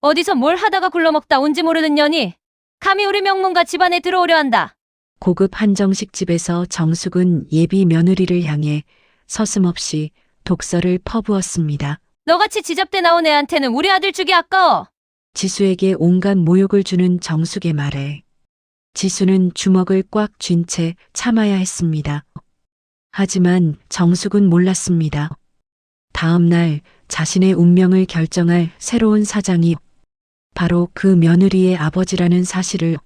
어디서 뭘 하다가 굴러먹다 온지 모르는 년이 감히 우리 명문가 집안에 들어오려 한다. 고급 한정식 집에서 정숙은 예비 며느리를 향해 서슴없이 독설을 퍼부었습니다. 너같이 지잡대 나온 애한테는 우리 아들 주기 아까워. 지수에게 온갖 모욕을 주는 정숙의 말에 지수는 주먹을 꽉 쥔 채 참아야 했습니다. 하지만 정숙은 몰랐습니다. 다음 날 자신의 운명을 결정할 새로운 사장이 바로 그 며느리의 아버지라는 사실을,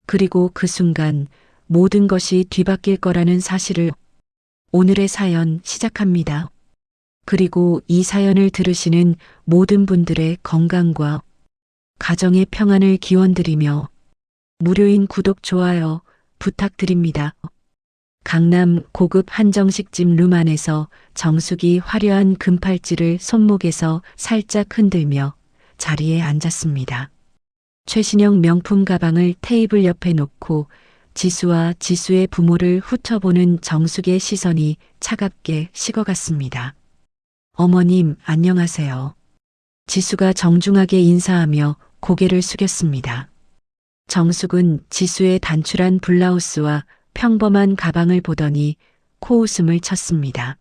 그리고 그 순간 모든 것이 뒤바뀔 거라는 사실을. 오늘의 사연 시작합니다. 그리고 이 사연을 들으시는 모든 분들의 건강과 가정의 평안을 기원드리며 무료인 구독, 좋아요 부탁드립니다. 강남 고급 한정식집 룸 안에서 정숙이 화려한 금팔찌를 손목에서 살짝 흔들며 자리에 앉았습니다. 최신형 명품 가방을 테이블 옆에 놓고 지수와 지수의 부모를 훑어보는 정숙의 시선이 차갑게 식어갔습니다. 어머님, 안녕하세요. 지수가 정중하게 인사하며 고개를 숙였습니다. 정숙은 지수의 단출한 블라우스와 평범한 가방을 보더니 코웃음을 쳤습니다.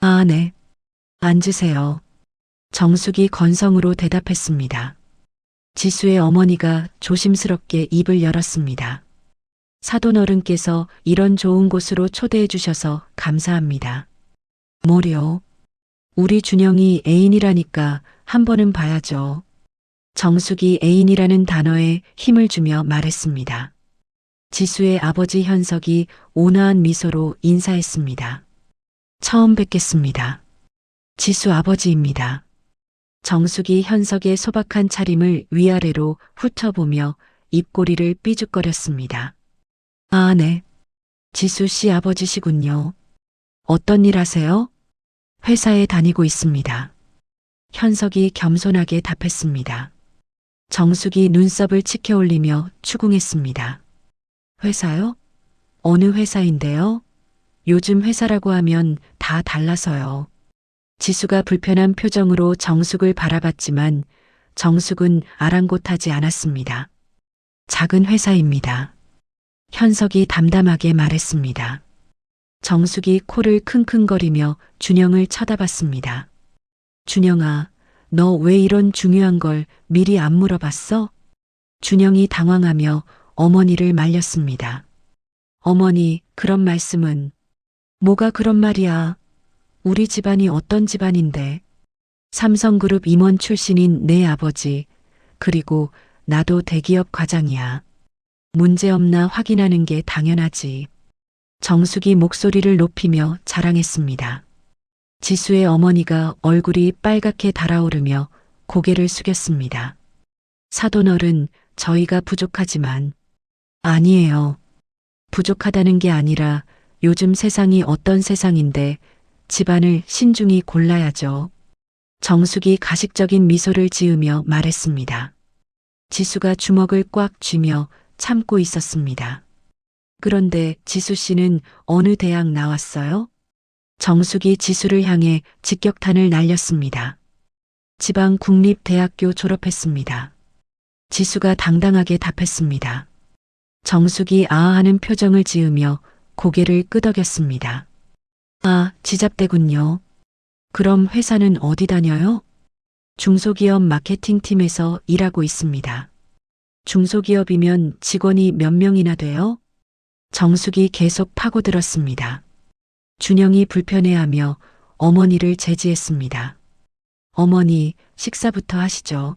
아, 네. 앉으세요. 정숙이 건성으로 대답했습니다. 지수의 어머니가 조심스럽게 입을 열었습니다. 사돈어른께서 이런 좋은 곳으로 초대해 주셔서 감사합니다. 뭐려? 우리 준영이 애인이라니까 한 번은 봐야죠. 정숙이 애인이라는 단어에 힘을 주며 말했습니다. 지수의 아버지 현석이 온화한 미소로 인사했습니다. 처음 뵙겠습니다. 지수 아버지입니다. 정숙이 현석의 소박한 차림을 위아래로 훑어보며 입꼬리를 삐죽거렸습니다. 아, 네. 지수 씨 아버지시군요. 어떤 일 하세요? 회사에 다니고 있습니다. 현석이 겸손하게 답했습니다. 정숙이 눈썹을 치켜 올리며 추궁했습니다. 회사요? 어느 회사인데요? 요즘 회사라고 하면 다 달라서요. 지수가 불편한 표정으로 정숙을 바라봤지만 정숙은 아랑곳하지 않았습니다. 작은 회사입니다. 현석이 담담하게 말했습니다. 정숙이 코를 킁킁거리며 준영을 쳐다봤습니다. 준영아, 너 왜 이런 중요한 걸 미리 안 물어봤어? 준영이 당황하며 어머니를 말렸습니다. 어머니, 그런 말씀은. 뭐가 그런 말이야. 우리 집안이 어떤 집안인데. 삼성그룹 임원 출신인 내 아버지, 그리고 나도 대기업 과장이야. 문제없나 확인하는 게 당연하지. 정숙이 목소리를 높이며 자랑했습니다. 지수의 어머니가 얼굴이 빨갛게 달아오르며 고개를 숙였습니다. 사돈어른, 저희가 부족하지만. 아니에요. 부족하다는 게 아니라 요즘 세상이 어떤 세상인데 집안을 신중히 골라야죠. 정숙이 가식적인 미소를 지으며 말했습니다. 지수가 주먹을 꽉 쥐며 참고 있었습니다. 그런데 지수 씨는 어느 대학 나왔어요? 정숙이 지수를 향해 직격탄을 날렸습니다. 지방국립대학교 졸업했습니다. 지수가 당당하게 답했습니다. 정숙이 아아하는 표정을 지으며 고개를 끄덕였습니다. 아, 지잡대군요. 그럼 회사는 어디 다녀요? 중소기업 마케팅팀에서 일하고 있습니다. 중소기업이면 직원이 몇 명이나 돼요? 정숙이 계속 파고들었습니다. 준영이 불편해하며 어머니를 제지했습니다. 어머니, 식사부터 하시죠.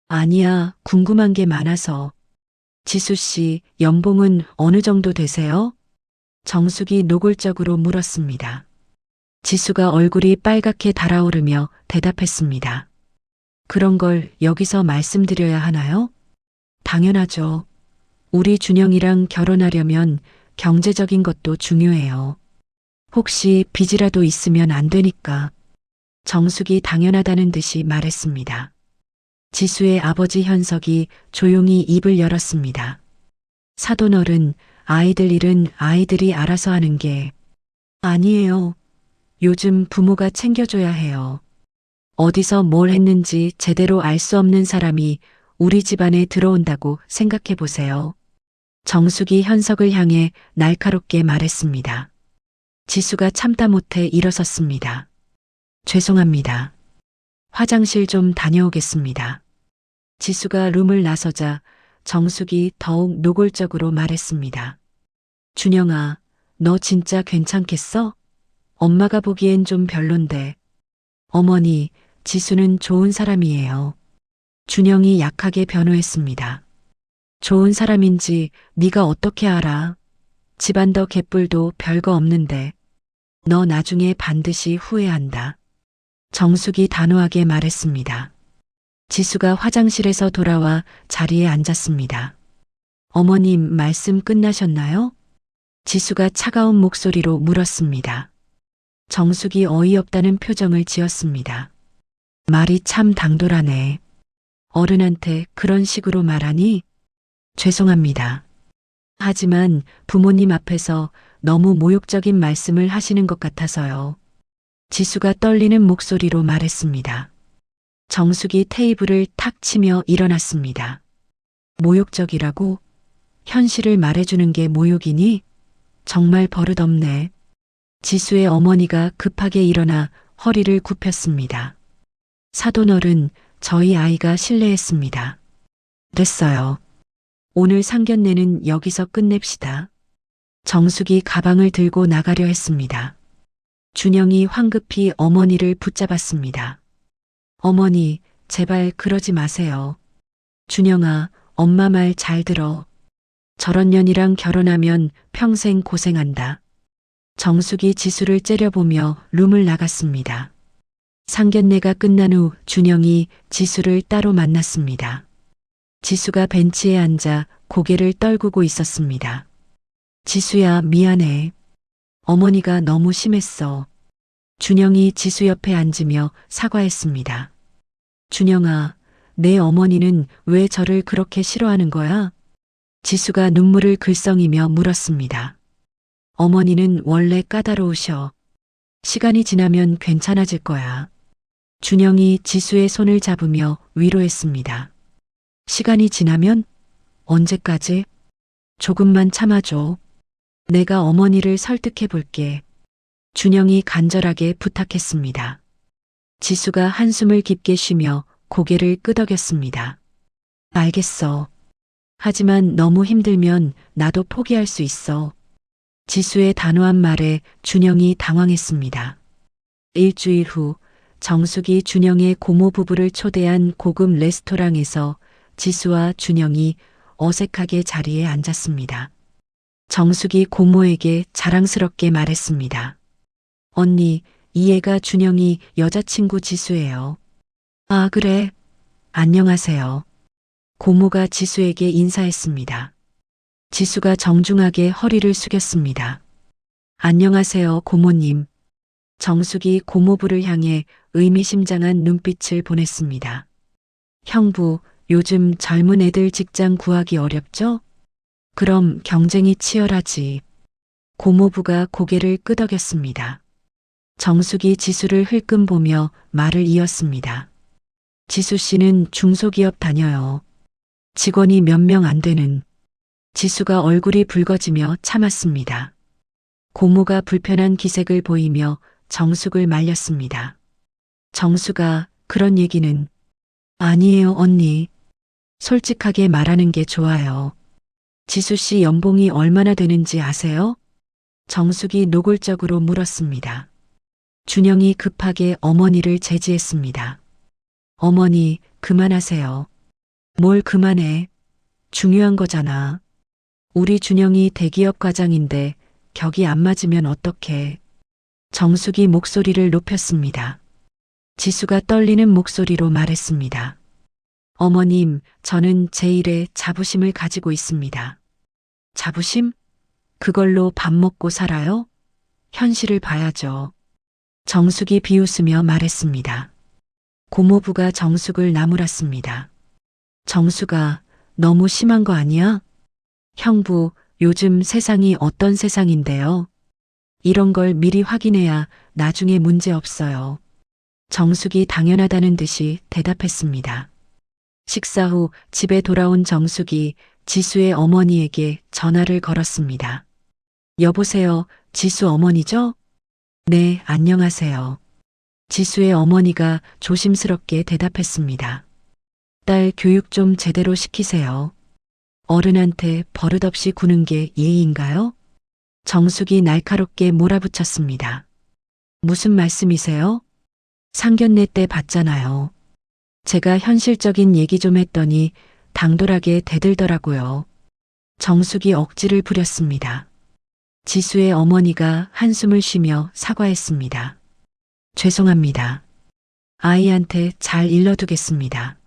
아니야, 궁금한 게 많아서. 지수 씨, 연봉은 어느 정도 되세요? 정숙이 노골적으로 물었습니다. 지수가 얼굴이 빨갛게 달아오르며 대답했습니다. 그런 걸 여기서 말씀드려야 하나요? 당연하죠. 우리 준영이랑 결혼하려면 경제적인 것도 중요해요. 혹시 빚이라도 있으면 안 되니까. 정숙이 당연하다는 듯이 말했습니다. 지수의 아버지 현석이 조용히 입을 열었습니다. 사돈어른, 아이들 일은 아이들이 알아서 하는 게. 아니에요. 요즘 부모가 챙겨줘야 해요. 어디서 뭘 했는지 제대로 알 수 없는 사람이 우리 집안에 들어온다고 생각해 보세요. 정숙이 현석을 향해 날카롭게 말했습니다. 지수가 참다 못해 일어섰습니다. 죄송합니다. 화장실 좀 다녀오겠습니다. 지수가 룸을 나서자 정숙이 더욱 노골적으로 말했습니다. 준영아, 너 진짜 괜찮겠어? 엄마가 보기엔 좀 별론데. 어머니, 지수는 좋은 사람이에요. 준영이 약하게 변호했습니다. 좋은 사람인지 네가 어떻게 알아? 집안도 개뿔도 별거 없는데. 너 나중에 반드시 후회한다. 정숙이 단호하게 말했습니다. 지수가 화장실에서 돌아와 자리에 앉았습니다. 어머님 말씀 끝나셨나요? 지수가 차가운 목소리로 물었습니다. 정숙이 어이없다는 표정을 지었습니다. 말이 참 당돌하네. 어른한테 그런 식으로 말하니? 죄송합니다. 하지만 부모님 앞에서 너무 모욕적인 말씀을 하시는 것 같아서요. 지수가 떨리는 목소리로 말했습니다. 정숙이 테이블을 탁 치며 일어났습니다. 모욕적이라고? 현실을 말해주는 게 모욕이니? 정말 버릇없네. 지수의 어머니가 급하게 일어나 허리를 굽혔습니다. 사돈어른, 저희 아이가 실례했습니다. 됐어요. 오늘 상견례는 여기서 끝냅시다. 정숙이 가방을 들고 나가려 했습니다. 준영이 황급히 어머니를 붙잡았습니다. 어머니, 제발 그러지 마세요. 준영아, 엄마 말 잘 들어. 저런 년이랑 결혼하면 평생 고생한다. 정숙이 지수를 째려보며 룸을 나갔습니다. 상견례가 끝난 후 준영이 지수를 따로 만났습니다. 지수가 벤치에 앉아 고개를 떨구고 있었습니다. 지수야, 미안해. 어머니가 너무 심했어. 준영이 지수 옆에 앉으며 사과했습니다. 준영아, 내 어머니는 왜 저를 그렇게 싫어하는 거야? 지수가 눈물을 글썽이며 물었습니다. 어머니는 원래 까다로우셔. 시간이 지나면 괜찮아질 거야. 준영이 지수의 손을 잡으며 위로했습니다. 시간이 지나면? 언제까지? 조금만 참아줘. 내가 어머니를 설득해 볼게. 준영이 간절하게 부탁했습니다. 지수가 한숨을 깊게 쉬며 고개를 끄덕였습니다. 알겠어. 하지만 너무 힘들면 나도 포기할 수 있어. 지수의 단호한 말에 준영이 당황했습니다. 일주일 후 정숙이 준영의 고모 부부를 초대한 고급 레스토랑에서 지수와 준영이 어색하게 자리에 앉았습니다. 정숙이 고모에게 자랑스럽게 말했습니다. 언니, 이 애가 준영이 여자친구 지수예요. 아, 그래? 안녕하세요. 고모가 지수에게 인사했습니다. 지수가 정중하게 허리를 숙였습니다. 안녕하세요, 고모님. 정숙이 고모부를 향해 의미심장한 눈빛을 보냈습니다. 형부, 요즘 젊은 애들 직장 구하기 어렵죠? 그럼 경쟁이 치열하지. 고모부가 고개를 끄덕였습니다. 정숙이 지수를 흘끔 보며 말을 이었습니다. 지수 씨는 중소기업 다녀요. 직원이 몇 명 안 되는. 지수가 얼굴이 붉어지며 참았습니다. 고모가 불편한 기색을 보이며 정숙을 말렸습니다. 정숙아, 그런 얘기는. 아니에요, 언니. 솔직하게 말하는 게 좋아요. 지수 씨 연봉이 얼마나 되는지 아세요? 정숙이 노골적으로 물었습니다. 준영이 급하게 어머니를 제지했습니다. 어머니, 그만하세요. 뭘 그만해. 중요한 거잖아. 우리 준영이 대기업 과장인데 격이 안 맞으면 어떡해. 정숙이 목소리를 높였습니다. 지수가 떨리는 목소리로 말했습니다. 어머님, 저는 제 일에 자부심을 가지고 있습니다. 자부심? 그걸로 밥 먹고 살아요? 현실을 봐야죠. 정숙이 비웃으며 말했습니다. 고모부가 정숙을 나무랐습니다. 정숙아, 너무 심한 거 아니야? 형부, 요즘 세상이 어떤 세상인데요? 이런 걸 미리 확인해야 나중에 문제 없어요. 정숙이 당연하다는 듯이 대답했습니다. 식사 후 집에 돌아온 정숙이 지수의 어머니에게 전화를 걸었습니다. 여보세요, 지수 어머니죠? 네, 안녕하세요. 지수의 어머니가 조심스럽게 대답했습니다. 딸 교육 좀 제대로 시키세요. 어른한테 버릇없이 구는 게 예의인가요? 정숙이 날카롭게 몰아붙였습니다. 무슨 말씀이세요? 상견례 때 봤잖아요. 제가 현실적인 얘기 좀 했더니 당돌하게 대들더라고요. 정숙이 억지를 부렸습니다. 지수의 어머니가 한숨을 쉬며 사과했습니다. 죄송합니다. 아이한테 잘 일러두겠습니다.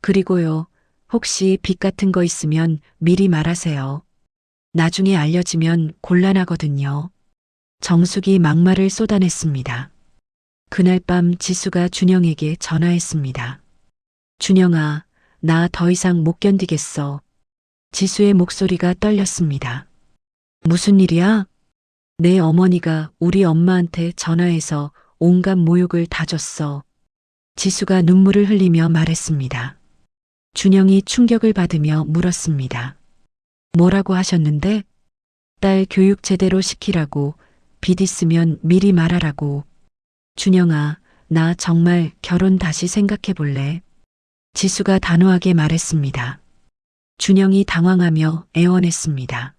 그리고요, 혹시 빚 같은 거 있으면 미리 말하세요. 나중에 알려지면 곤란하거든요. 정숙이 막말을 쏟아냈습니다. 그날 밤 지수가 준영에게 전화했습니다. 준영아, 나 더 이상 못 견디겠어. 지수의 목소리가 떨렸습니다. 무슨 일이야? 내 어머니가 우리 엄마한테 전화해서 온갖 모욕을 다 줬어. 지수가 눈물을 흘리며 말했습니다. 준영이 충격을 받으며 물었습니다. 뭐라고 하셨는데? 딸 교육 제대로 시키라고, 빚 있으면 미리 말하라고. 준영아, 나 정말 결혼 다시 생각해 볼래? 지수가 단호하게 말했습니다. 준영이 당황하며 애원했습니다.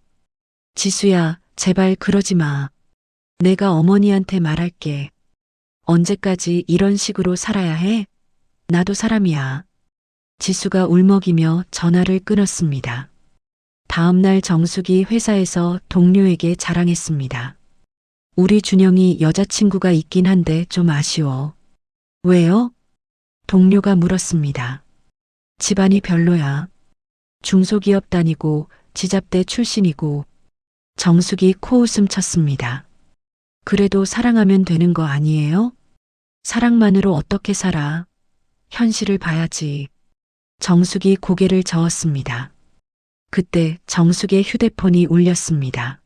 지수야, 제발 그러지 마. 내가 어머니한테 말할게. 언제까지 이런 식으로 살아야 해? 나도 사람이야. 지수가 울먹이며 전화를 끊었습니다. 다음 날 정숙이 회사에서 동료에게 자랑했습니다. 우리 준영이 여자친구가 있긴 한데 좀 아쉬워. 왜요? 동료가 물었습니다. 집안이 별로야. 중소기업 다니고 지잡대 출신이고. 정숙이 코웃음 쳤습니다. 그래도 사랑하면 되는 거 아니에요? 사랑만으로 어떻게 살아? 현실을 봐야지. 정숙이 고개를 저었습니다. 그때 정숙의 휴대폰이 울렸습니다.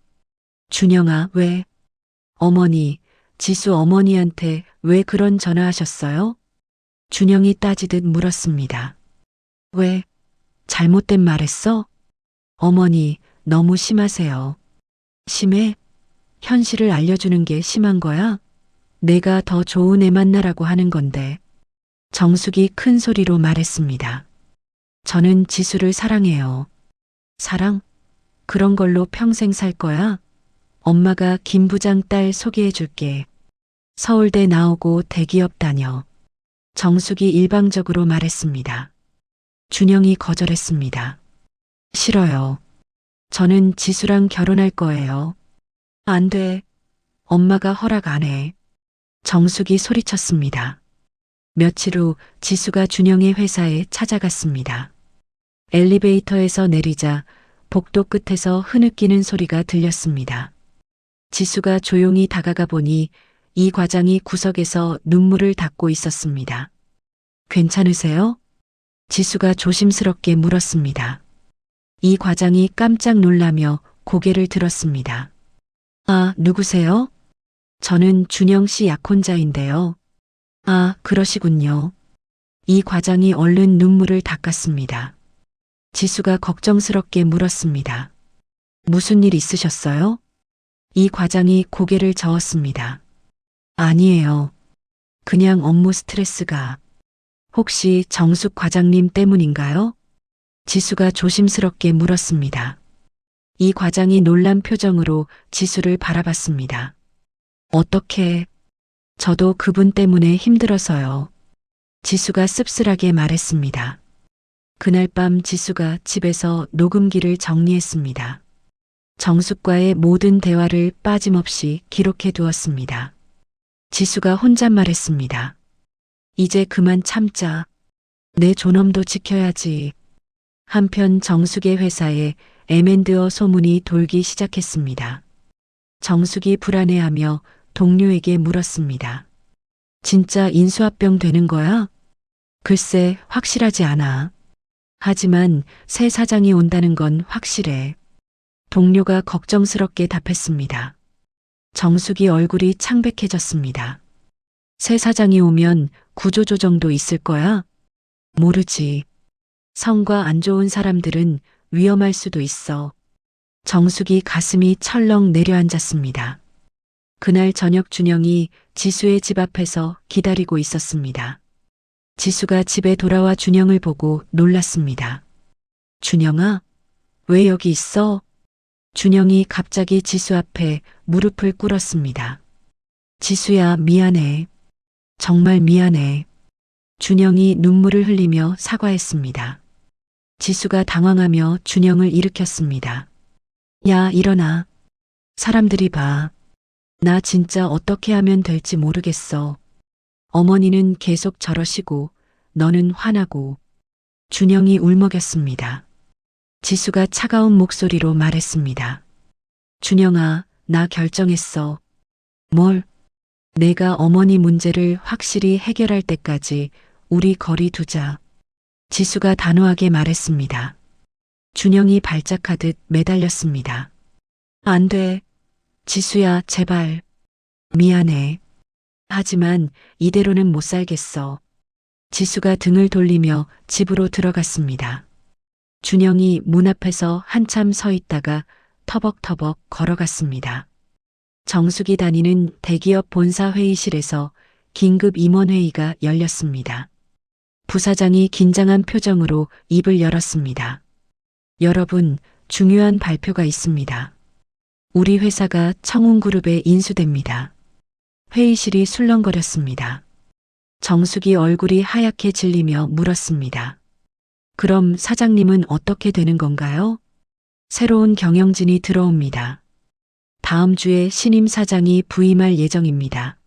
준영아, 왜? 어머니, 지수 어머니한테 왜 그런 전화하셨어요? 준영이 따지듯 물었습니다. 왜? 잘못된 말했어? 어머니, 너무 심하세요. 심해? 현실을 알려주는 게 심한 거야? 내가 더 좋은 애 만나라고 하는 건데. 정숙이 큰 소리로 말했습니다. 저는 지수를 사랑해요. 사랑? 그런 걸로 평생 살 거야? 엄마가 김 부장 딸 소개해 줄게. 서울대 나오고 대기업 다녀. 정숙이 일방적으로 말했습니다. 준영이 거절했습니다. 싫어요. 저는 지수랑 결혼할 거예요. 안 돼. 엄마가 허락 안 해. 정숙이 소리쳤습니다. 며칠 후 지수가 준영의 회사에 찾아갔습니다. 엘리베이터에서 내리자 복도 끝에서 흐느끼는 소리가 들렸습니다. 지수가 조용히 다가가 보니 이 과장이 구석에서 눈물을 닦고 있었습니다. 괜찮으세요? 지수가 조심스럽게 물었습니다. 이 과장이 깜짝 놀라며 고개를 들었습니다. 아, 누구세요? 저는 준영 씨 약혼자인데요. 아, 그러시군요. 이 과장이 얼른 눈물을 닦았습니다. 지수가 걱정스럽게 물었습니다. 무슨 일 있으셨어요? 이 과장이 고개를 저었습니다. 아니에요. 그냥 업무 스트레스가. 혹시 정숙 과장님 때문인가요? 지수가 조심스럽게 물었습니다. 이 과장이 놀란 표정으로 지수를 바라봤습니다. 어떻게? 저도 그분 때문에 힘들어서요. 지수가 씁쓸하게 말했습니다. 그날 밤 지수가 집에서 녹음기를 정리했습니다. 정숙과의 모든 대화를 빠짐없이 기록해 두었습니다. 지수가 혼잣말했습니다. 이제 그만 참자. 내 존엄도 지켜야지. 한편 정숙의 회사에 M&A 소문이 돌기 시작했습니다. 정숙이 불안해하며 동료에게 물었습니다. 진짜 인수합병 되는 거야? 글쎄, 확실하지 않아. 하지만 새 사장이 온다는 건 확실해. 동료가 걱정스럽게 답했습니다. 정숙이 얼굴이 창백해졌습니다. 새 사장이 오면 구조조정도 있을 거야? 모르지. 성과 안 좋은 사람들은 위험할 수도 있어. 정숙이 가슴이 철렁 내려앉았습니다. 그날 저녁 준영이 지수의 집 앞에서 기다리고 있었습니다. 지수가 집에 돌아와 준영을 보고 놀랐습니다. 준영아, 왜 여기 있어? 준영이 갑자기 지수 앞에 무릎을 꿇었습니다. 지수야, 미안해. 정말 미안해. 준영이 눈물을 흘리며 사과했습니다. 지수가 당황하며 준영을 일으켰습니다. 야, 일어나. 사람들이 봐. 나 진짜 어떻게 하면 될지 모르겠어. 어머니는 계속 저러시고 너는 화나고. 준영이 울먹였습니다. 지수가 차가운 목소리로 말했습니다. 준영아, 나 결정했어. 뭘? 내가 어머니 문제를 확실히 해결할 때까지 우리 거리 두자. 지수가 단호하게 말했습니다. 준영이 발작하듯 매달렸습니다. 안 돼. 지수야, 제발. 미안해. 하지만 이대로는 못 살겠어. 지수가 등을 돌리며 집으로 들어갔습니다. 준영이 문 앞에서 한참 서 있다가 터벅터벅 걸어갔습니다. 정숙이 다니는 대기업 본사 회의실에서 긴급 임원회의가 열렸습니다. 부사장이 긴장한 표정으로 입을 열었습니다. 여러분, 중요한 발표가 있습니다. 우리 회사가 청운그룹에 인수됩니다. 회의실이 술렁거렸습니다. 정숙이 얼굴이 하얗게 질리며 물었습니다. 그럼 사장님은 어떻게 되는 건가요? 새로운 경영진이 들어옵니다. 다음 주에 신임 사장이 부임할 예정입니다.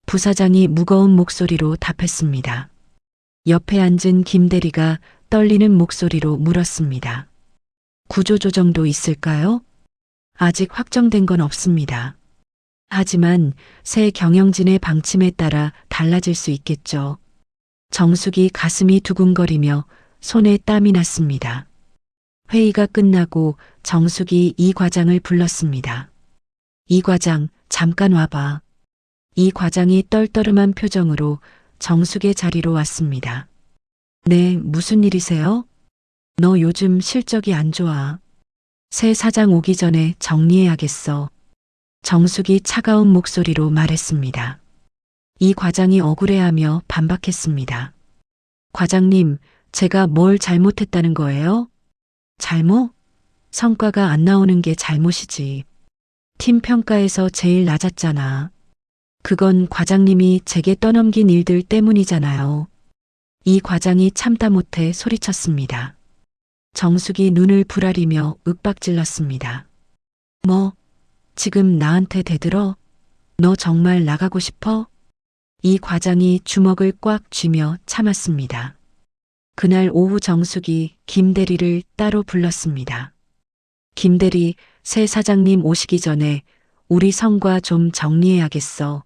부사장이 무거운 목소리로 답했습니다. 옆에 앉은 김 대리가 떨리는 목소리로 물었습니다. 구조조정도 있을까요? 아직 확정된 건 없습니다. 하지만 새 경영진의 방침에 따라 달라질 수 있겠죠. 정숙이 가슴이 두근거리며 손에 땀이 났습니다. 회의가 끝나고 정숙이 이 과장을 불렀습니다. 이 과장, 잠깐 와봐. 이 과장이 떨떠름한 표정으로 정숙의 자리로 왔습니다. 네, 무슨 일이세요? 너 요즘 실적이 안 좋아. 새 사장 오기 전에 정리해야겠어. 정숙이 차가운 목소리로 말했습니다. 이 과장이 억울해하며 반박했습니다. 과장님, 제가 뭘 잘못했다는 거예요? 잘못? 성과가 안 나오는 게 잘못이지. 팀 평가에서 제일 낮았잖아. 그건 과장님이 제게 떠넘긴 일들 때문이잖아요. 이 과장이 참다 못해 소리쳤습니다. 정숙이 눈을 부라리며 윽박질렀습니다. 뭐, 지금 나한테 대들어? 너 정말 나가고 싶어? 이 과장이 주먹을 꽉 쥐며 참았습니다. 그날 오후 정숙이 김 대리를 따로 불렀습니다. 김 대리, 새 사장님 오시기 전에 우리 성과 좀 정리해야겠어.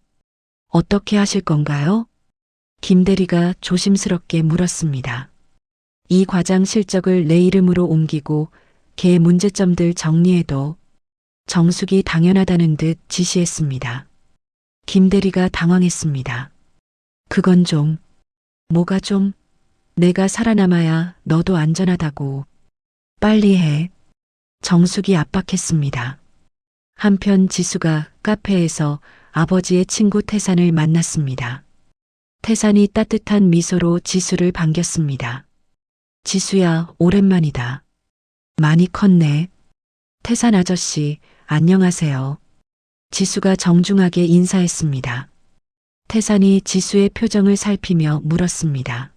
어떻게 하실 건가요? 김 대리가 조심스럽게 물었습니다. 이 과장 실적을 내 이름으로 옮기고 걔 문제점들 정리해도. 정숙이 당연하다는 듯 지시했습니다. 김 대리가 당황했습니다. 그건 좀. 뭐가 좀? 내가 살아남아야 너도 안전하다고. 빨리 해. 정숙이 압박했습니다. 한편 지수가 카페에서 아버지의 친구 태산을 만났습니다. 태산이 따뜻한 미소로 지수를 반겼습니다. 지수야, 오랜만이다. 많이 컸네. 태산 아저씨, 안녕하세요. 지수가 정중하게 인사했습니다. 태산이 지수의 표정을 살피며 물었습니다.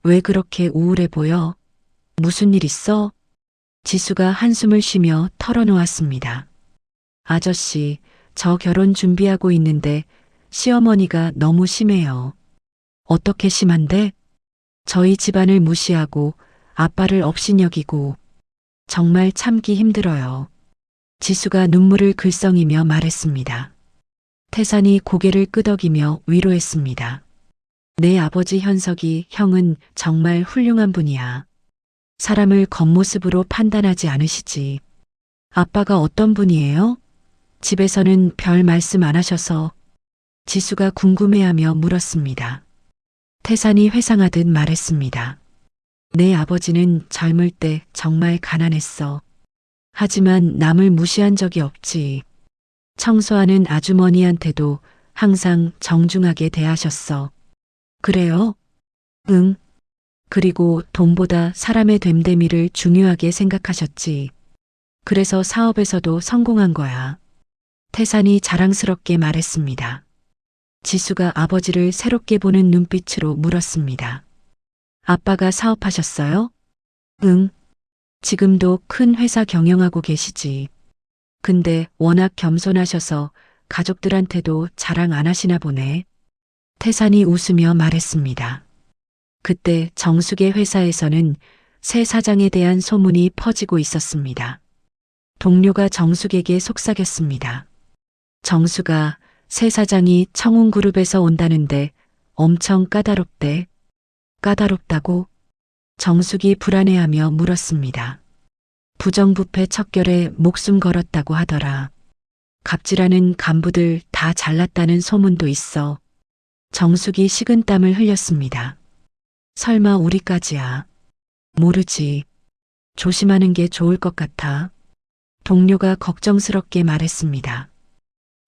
왜 그렇게 우울해 보여? 무슨 일 있어? 지수가 한숨을 쉬며 털어놓았습니다. 아저씨, 저 결혼 준비하고 있는데 시어머니가 너무 심해요. 어떻게 심한데? 저희 집안을 무시하고 아빠를 업신여기고 정말 참기 힘들어요. 지수가 눈물을 글썽이며 말했습니다. 태산이 고개를 끄덕이며 위로했습니다. 내 아버지 현석이 형은 정말 훌륭한 분이야. 사람을 겉모습으로 판단하지 않으시지. 아빠가 어떤 분이에요? 집에서는 별 말씀 안 하셔서. 지수가 궁금해하며 물었습니다. 태산이 회상하듯 말했습니다. 내 아버지는 젊을 때 정말 가난했어. 하지만 남을 무시한 적이 없지. 청소하는 아주머니한테도 항상 정중하게 대하셨어. 그래요? 응. 그리고 돈보다 사람의 됨됨이를 중요하게 생각하셨지. 그래서 사업에서도 성공한 거야. 태산이 자랑스럽게 말했습니다. 지수가 아버지를 새롭게 보는 눈빛으로 물었습니다. 아빠가 사업하셨어요? 응. 지금도 큰 회사 경영하고 계시지. 근데 워낙 겸손하셔서 가족들한테도 자랑 안 하시나 보네. 태산이 웃으며 말했습니다. 그때 정숙의 회사에서는 새 사장에 대한 소문이 퍼지고 있었습니다. 동료가 정숙에게 속삭였습니다. 정수가 새 사장이 청운그룹에서 온다는데 엄청 까다롭대. 까다롭다고? 정숙이 불안해하며 물었습니다. 부정부패 척결에 목숨 걸었다고 하더라. 갑질하는 간부들 다 잘났다는 소문도 있어. 정숙이 식은땀을 흘렸습니다. 설마 우리까지야. 모르지. 조심하는 게 좋을 것 같아. 동료가 걱정스럽게 말했습니다.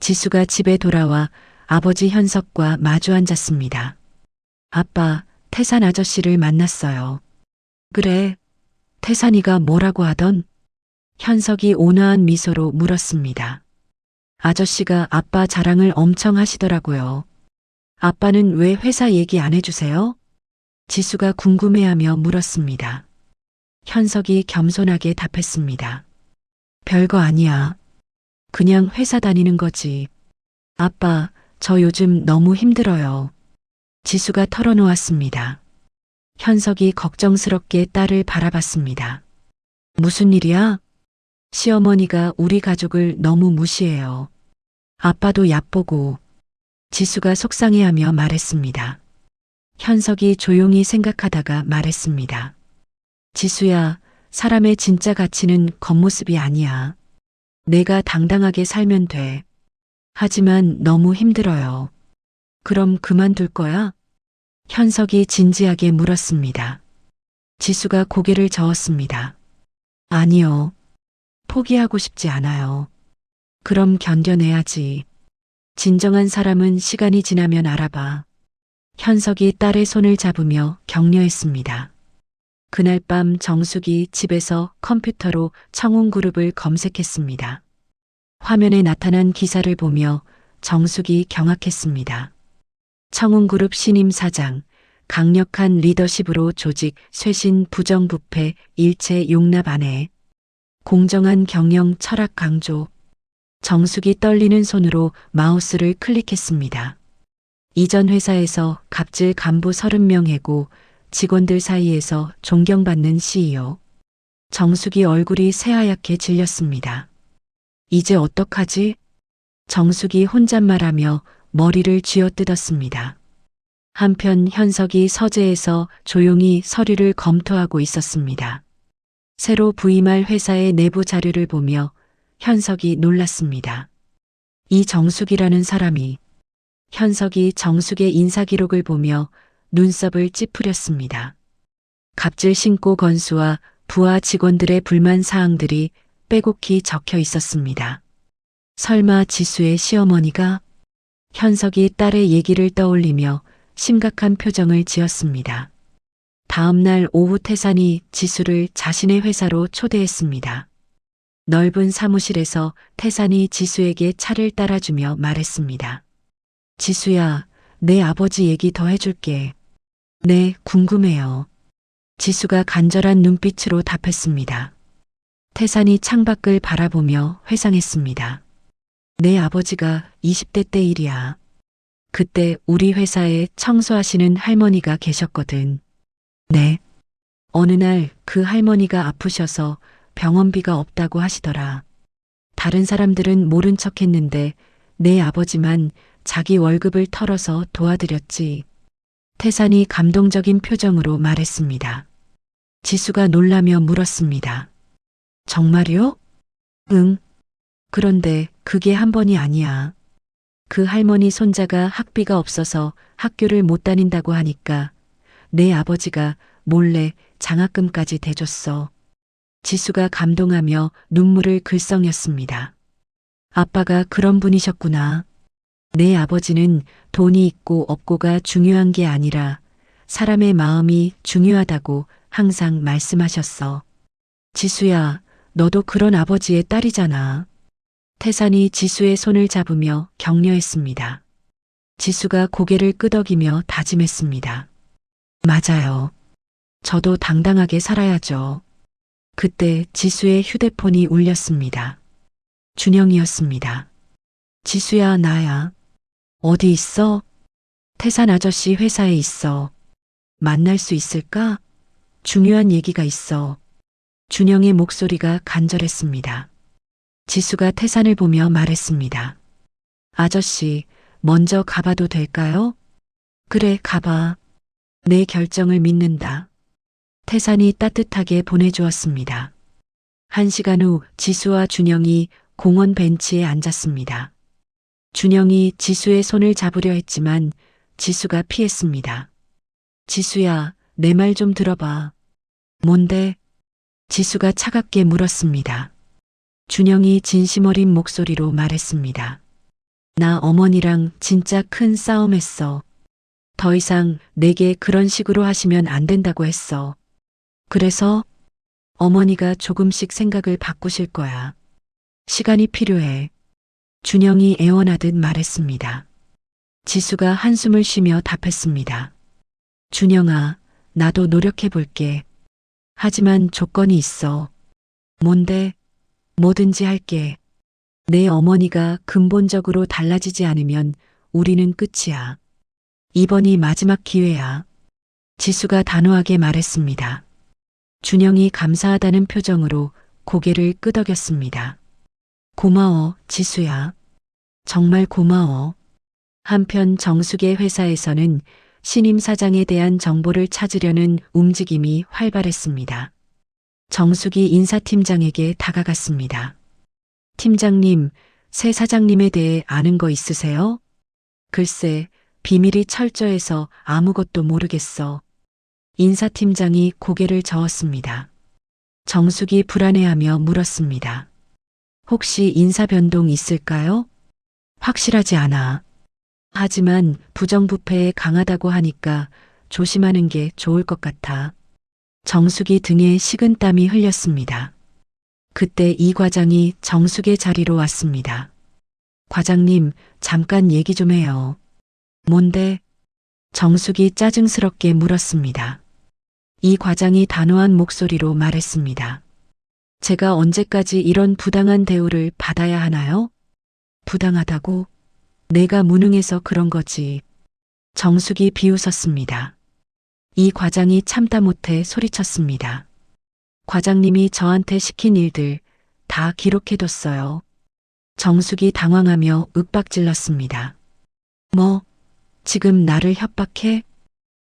지수가 집에 돌아와 아버지 현석과 마주 앉았습니다. 아빠, 태산 아저씨를 만났어요. 그래. 태산이가 뭐라고 하던? 현석이 온화한 미소로 물었습니다. 아저씨가 아빠 자랑을 엄청 하시더라고요. 아빠는 왜 회사 얘기 안 해주세요? 지수가 궁금해하며 물었습니다. 현석이 겸손하게 답했습니다. 별거 아니야. 그냥 회사 다니는 거지. 아빠, 저 요즘 너무 힘들어요. 지수가 털어놓았습니다. 현석이 걱정스럽게 딸을 바라봤습니다. 무슨 일이야? 시어머니가 우리 가족을 너무 무시해요. 아빠도 얕보고. 지수가 속상해하며 말했습니다. 현석이 조용히 생각하다가 말했습니다. 지수야, 사람의 진짜 가치는 겉모습이 아니야. 내가 당당하게 살면 돼. 하지만 너무 힘들어요. 그럼 그만둘 거야? 현석이 진지하게 물었습니다. 지수가 고개를 저었습니다. 아니요. 포기하고 싶지 않아요. 그럼 견뎌내야지. 진정한 사람은 시간이 지나면 알아봐. 현석이 딸의 손을 잡으며 격려했습니다. 그날 밤 정숙이 집에서 컴퓨터로 청운그룹을 검색했습니다. 화면에 나타난 기사를 보며 정숙이 경악했습니다. 청운그룹 신임 사장, 강력한 리더십으로 조직 쇄신 부정부패 일체 용납 안해. 공정한 경영 철학 강조. 정숙이 떨리는 손으로 마우스를 클릭했습니다. 이전 회사에서 갑질 간부 30명 해고 직원들 사이에서 존경받는 CEO. 정숙이 얼굴이 새하얗게 질렸습니다. 이제 어떡하지? 정숙이 혼잣말하며 머리를 쥐어뜯었습니다. 한편 현석이 서재에서 조용히 서류를 검토하고 있었습니다. 새로 부임할 회사의 내부 자료를 보며 현석이 놀랐습니다. 이 정숙이라는 사람이. 현석이 정숙의 인사기록을 보며 눈썹을 찌푸렸습니다. 갑질 신고 건수와 부하 직원들의 불만 사항들이 빼곡히 적혀 있었습니다. 설마 지수의 시어머니가? 현석이 딸의 얘기를 떠올리며 심각한 표정을 지었습니다. 다음 날 오후 태산이 지수를 자신의 회사로 초대했습니다. 넓은 사무실에서 태산이 지수에게 차를 따라주며 말했습니다. 지수야, 내 아버지 얘기 더 해줄게. 네, 궁금해요. 지수가 간절한 눈빛으로 답했습니다. 태산이 창밖을 바라보며 회상했습니다. 내 아버지가 20대 때 일이야. 그때 우리 회사에 청소하시는 할머니가 계셨거든. 네. 어느 날 그 할머니가 아프셔서 병원비가 없다고 하시더라. 다른 사람들은 모른 척 했는데 내 아버지만 자기 월급을 털어서 도와드렸지. 태산이 감동적인 표정으로 말했습니다. 지수가 놀라며 물었습니다. 정말요? 응. 그런데 그게 한 번이 아니야. 그 할머니 손자가 학비가 없어서 학교를 못 다닌다고 하니까 내 아버지가 몰래 장학금까지 대줬어. 지수가 감동하며 눈물을 글썽였습니다. 아빠가 그런 분이셨구나. 내 아버지는 돈이 있고 없고가 중요한 게 아니라 사람의 마음이 중요하다고 항상 말씀하셨어. 지수야, 너도 그런 아버지의 딸이잖아. 태산이 지수의 손을 잡으며 격려했습니다. 지수가 고개를 끄덕이며 다짐했습니다. 맞아요. 저도 당당하게 살아야죠. 그때 지수의 휴대폰이 울렸습니다. 준영이었습니다. 지수야, 나야. 어디 있어? 태산 아저씨 회사에 있어. 만날 수 있을까? 중요한 얘기가 있어. 준영의 목소리가 간절했습니다. 지수가 태산을 보며 말했습니다. 아저씨, 먼저 가봐도 될까요? 그래, 가봐. 내 결정을 믿는다. 태산이 따뜻하게 보내주었습니다. 1시간 후 지수와 준영이 공원 벤치에 앉았습니다. 준영이 지수의 손을 잡으려 했지만 지수가 피했습니다. 지수야, 내 말 좀 들어봐. 뭔데? 지수가 차갑게 물었습니다. 준영이 진심 어린 목소리로 말했습니다. 나 어머니랑 진짜 큰 싸움했어. 더 이상 내게 그런 식으로 하시면 안 된다고 했어. 그래서 어머니가 조금씩 생각을 바꾸실 거야. 시간이 필요해. 준영이 애원하듯 말했습니다. 지수가 한숨을 쉬며 답했습니다. 준영아, 나도 노력해 볼게. 하지만 조건이 있어. 뭔데? 뭐든지 할게. 내 어머니가 근본적으로 달라지지 않으면 우리는 끝이야. 이번이 마지막 기회야. 지수가 단호하게 말했습니다. 준영이 감사하다는 표정으로 고개를 끄덕였습니다. 고마워, 지수야. 정말 고마워. 한편 정숙의 회사에서는 신임 사장에 대한 정보를 찾으려는 움직임이 활발했습니다. 정숙이 인사팀장에게 다가갔습니다. 팀장님, 새 사장님에 대해 아는 거 있으세요? 글쎄, 비밀이 철저해서 아무것도 모르겠어. 인사팀장이 고개를 저었습니다. 정숙이 불안해하며 물었습니다. 혹시 인사 변동 있을까요? 확실하지 않아. 하지만 부정부패에 강하다고 하니까 조심하는 게 좋을 것 같아. 정숙이 등에 식은땀이 흘렸습니다. 그때 이 과장이 정숙의 자리로 왔습니다. 과장님, 잠깐 얘기 좀 해요. 뭔데? 정숙이 짜증스럽게 물었습니다. 이 과장이 단호한 목소리로 말했습니다. 제가 언제까지 이런 부당한 대우를 받아야 하나요? 부당하다고? 내가 무능해서 그런 거지. 정숙이 비웃었습니다. 이 과장이 참다 못해 소리쳤습니다. 과장님이 저한테 시킨 일들 다 기록해뒀어요. 정숙이 당황하며 윽박질렀습니다. 뭐, 지금 나를 협박해?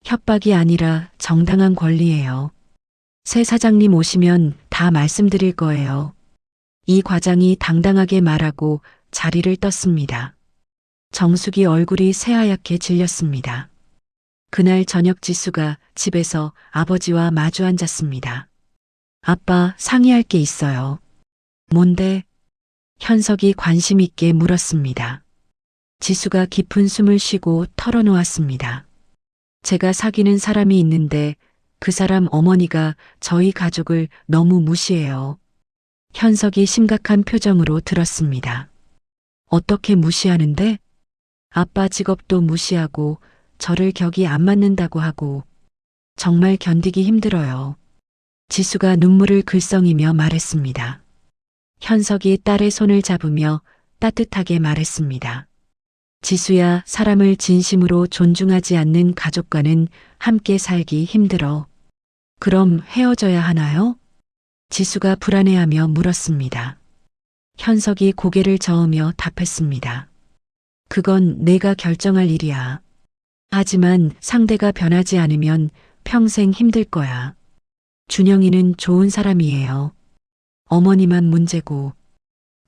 협박이 아니라 정당한 권리예요. 새 사장님 오시면 다 말씀드릴 거예요. 이 과장이 당당하게 말하고 자리를 떴습니다. 정숙이 얼굴이 새하얗게 질렸습니다. 그날 저녁 지수가 집에서 아버지와 마주 앉았습니다. 아빠, 상의할 게 있어요. 뭔데? 현석이 관심 있게 물었습니다. 지수가 깊은 숨을 쉬고 털어놓았습니다. 제가 사귀는 사람이 있는데 그 사람 어머니가 저희 가족을 너무 무시해요. 현석이 심각한 표정으로 들었습니다. 어떻게 무시하는데? 아빠 직업도 무시하고 저를 격이 안 맞는다고 하고 정말 견디기 힘들어요. 지수가 눈물을 글썽이며 말했습니다. 현석이 딸의 손을 잡으며 따뜻하게 말했습니다. 지수야, 사람을 진심으로 존중하지 않는 가족과는 함께 살기 힘들어. 그럼 헤어져야 하나요? 지수가 불안해하며 물었습니다. 현석이 고개를 저으며 답했습니다. 그건 내가 결정할 일이야. 하지만 상대가 변하지 않으면 평생 힘들 거야. 준영이는 좋은 사람이에요. 어머니만 문제고.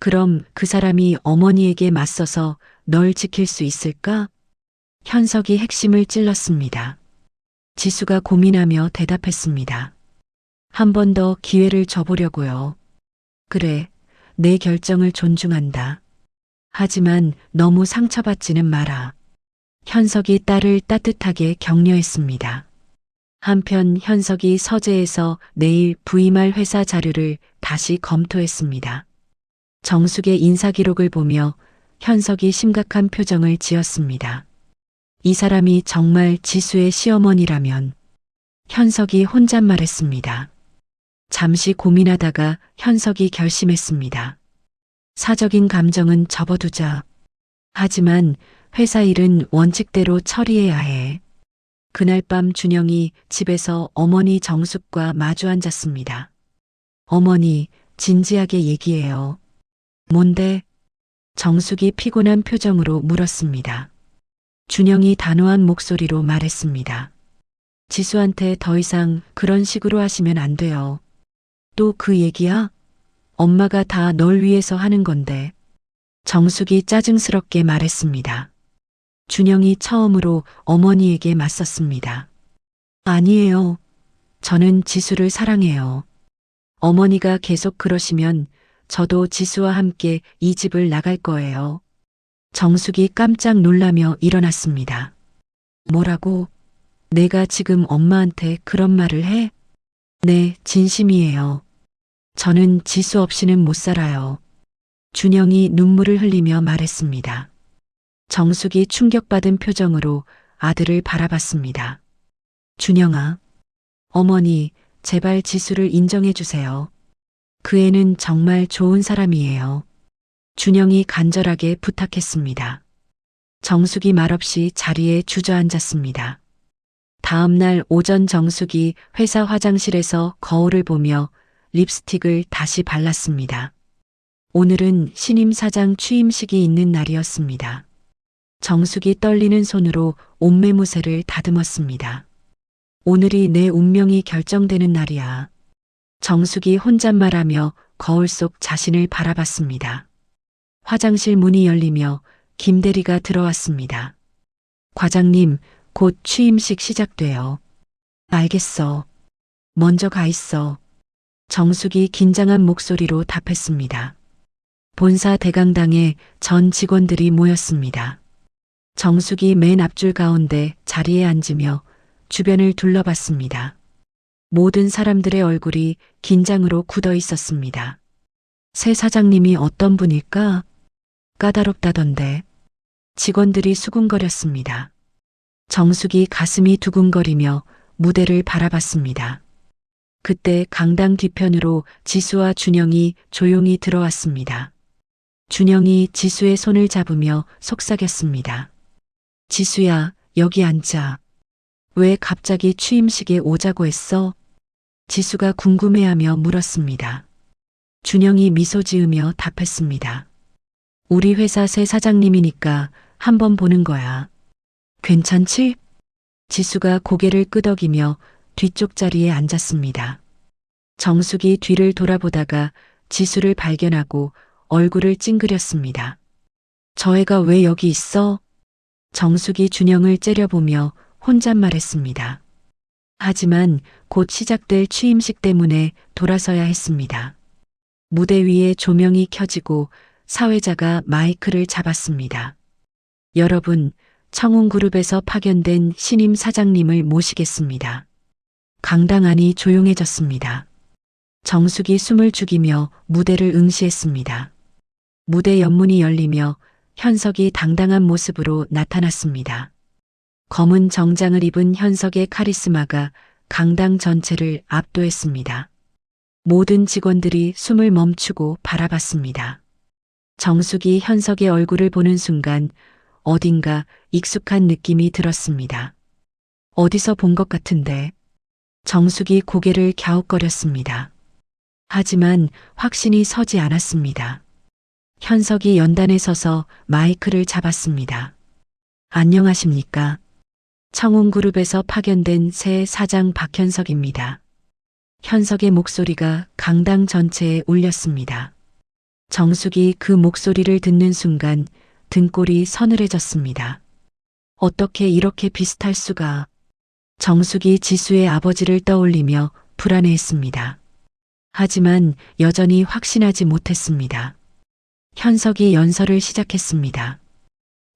그럼 그 사람이 어머니에게 맞서서 널 지킬 수 있을까? 현석이 핵심을 찔렀습니다. 지수가 고민하며 대답했습니다. 한 번 더 기회를 줘보려고요. 그래, 내 결정을 존중한다. 하지만 너무 상처받지는 마라. 현석이 딸을 따뜻하게 격려했습니다. 한편 현석이 서재에서 내일 부임할 회사 자료를 다시 검토했습니다. 정숙의 인사 기록을 보며 현석이 심각한 표정을 지었습니다. 이 사람이 정말 지수의 시어머니라면. 현석이 혼잣말했습니다. 잠시 고민하다가 현석이 결심했습니다. 사적인 감정은 접어두자. 하지만 회사 일은 원칙대로 처리해야 해. 그날 밤 준영이 집에서 어머니 정숙과 마주 앉았습니다. 어머니, 진지하게 얘기해요. 뭔데? 정숙이 피곤한 표정으로 물었습니다. 준영이 단호한 목소리로 말했습니다. 지수한테 더 이상 그런 식으로 하시면 안 돼요. 또 그 얘기야? 엄마가 다 널 위해서 하는 건데. 정숙이 짜증스럽게 말했습니다. 준영이 처음으로 어머니에게 맞섰습니다. 아니에요. 저는 지수를 사랑해요. 어머니가 계속 그러시면 저도 지수와 함께 이 집을 나갈 거예요. 정숙이 깜짝 놀라며 일어났습니다. 뭐라고? 내가 지금 엄마한테 그런 말을 해? 네, 진심이에요. 저는 지수 없이는 못 살아요. 준영이 눈물을 흘리며 말했습니다. 정숙이 충격받은 표정으로 아들을 바라봤습니다. 준영아, 어머니, 제발 지수를 인정해 주세요. 그 애는 정말 좋은 사람이에요. 준영이 간절하게 부탁했습니다. 정숙이 말없이 자리에 주저앉았습니다. 다음 날 오전 정숙이 회사 화장실에서 거울을 보며 립스틱을 다시 발랐습니다. 오늘은 신임 사장 취임식이 있는 날이었습니다. 정숙이 떨리는 손으로 옷매무새를 다듬었습니다. 오늘이 내 운명이 결정되는 날이야. 정숙이 혼잣말하며 거울 속 자신을 바라봤습니다. 화장실 문이 열리며 김 대리가 들어왔습니다. 과장님, 곧 취임식 시작돼요. 알겠어. 먼저 가 있어. 정숙이 긴장한 목소리로 답했습니다. 본사 대강당에 전 직원들이 모였습니다. 정숙이 맨 앞줄 가운데 자리에 앉으며 주변을 둘러봤습니다. 모든 사람들의 얼굴이 긴장으로 굳어 있었습니다. 새 사장님이 어떤 분일까? 까다롭다던데. 직원들이 수군거렸습니다. 정숙이 가슴이 두근거리며 무대를 바라봤습니다. 그때 강당 뒤편으로 지수와 준영이 조용히 들어왔습니다. 준영이 지수의 손을 잡으며 속삭였습니다. 지수야, 여기 앉아. 왜 갑자기 취임식에 오자고 했어? 지수가 궁금해하며 물었습니다. 준영이 미소 지으며 답했습니다. 우리 회사 새 사장님이니까 한번 보는 거야. 괜찮지? 지수가 고개를 끄덕이며 뒤쪽 자리에 앉았습니다. 정숙이 뒤를 돌아보다가 지수를 발견하고 얼굴을 찡그렸습니다. 저 애가 왜 여기 있어? 정숙이 준영을 째려보며 혼잣말했습니다. 하지만 곧 시작될 취임식 때문에 돌아서야 했습니다. 무대 위에 조명이 켜지고 사회자가 마이크를 잡았습니다. 여러분, 청운그룹에서 파견된 신임 사장님을 모시겠습니다. 강당 안이 조용해졌습니다. 정숙이 숨을 죽이며 무대를 응시했습니다. 무대 옆문이 열리며 현석이 당당한 모습으로 나타났습니다. 검은 정장을 입은 현석의 카리스마가 강당 전체를 압도했습니다. 모든 직원들이 숨을 멈추고 바라봤습니다. 정숙이 현석의 얼굴을 보는 순간 어딘가 익숙한 느낌이 들었습니다. 어디서 본 것 같은데. 정숙이 고개를 갸웃거렸습니다. 하지만 확신이 서지 않았습니다. 현석이 연단에 서서 마이크를 잡았습니다. 안녕하십니까? 청운그룹에서 파견된 새 사장 박현석입니다. 현석의 목소리가 강당 전체에 울렸습니다. 정숙이 그 목소리를 듣는 순간 등골이 서늘해졌습니다. 어떻게 이렇게 비슷할 수가. 정숙이 지수의 아버지를 떠올리며 불안해했습니다. 하지만 여전히 확신하지 못했습니다. 현석이 연설을 시작했습니다.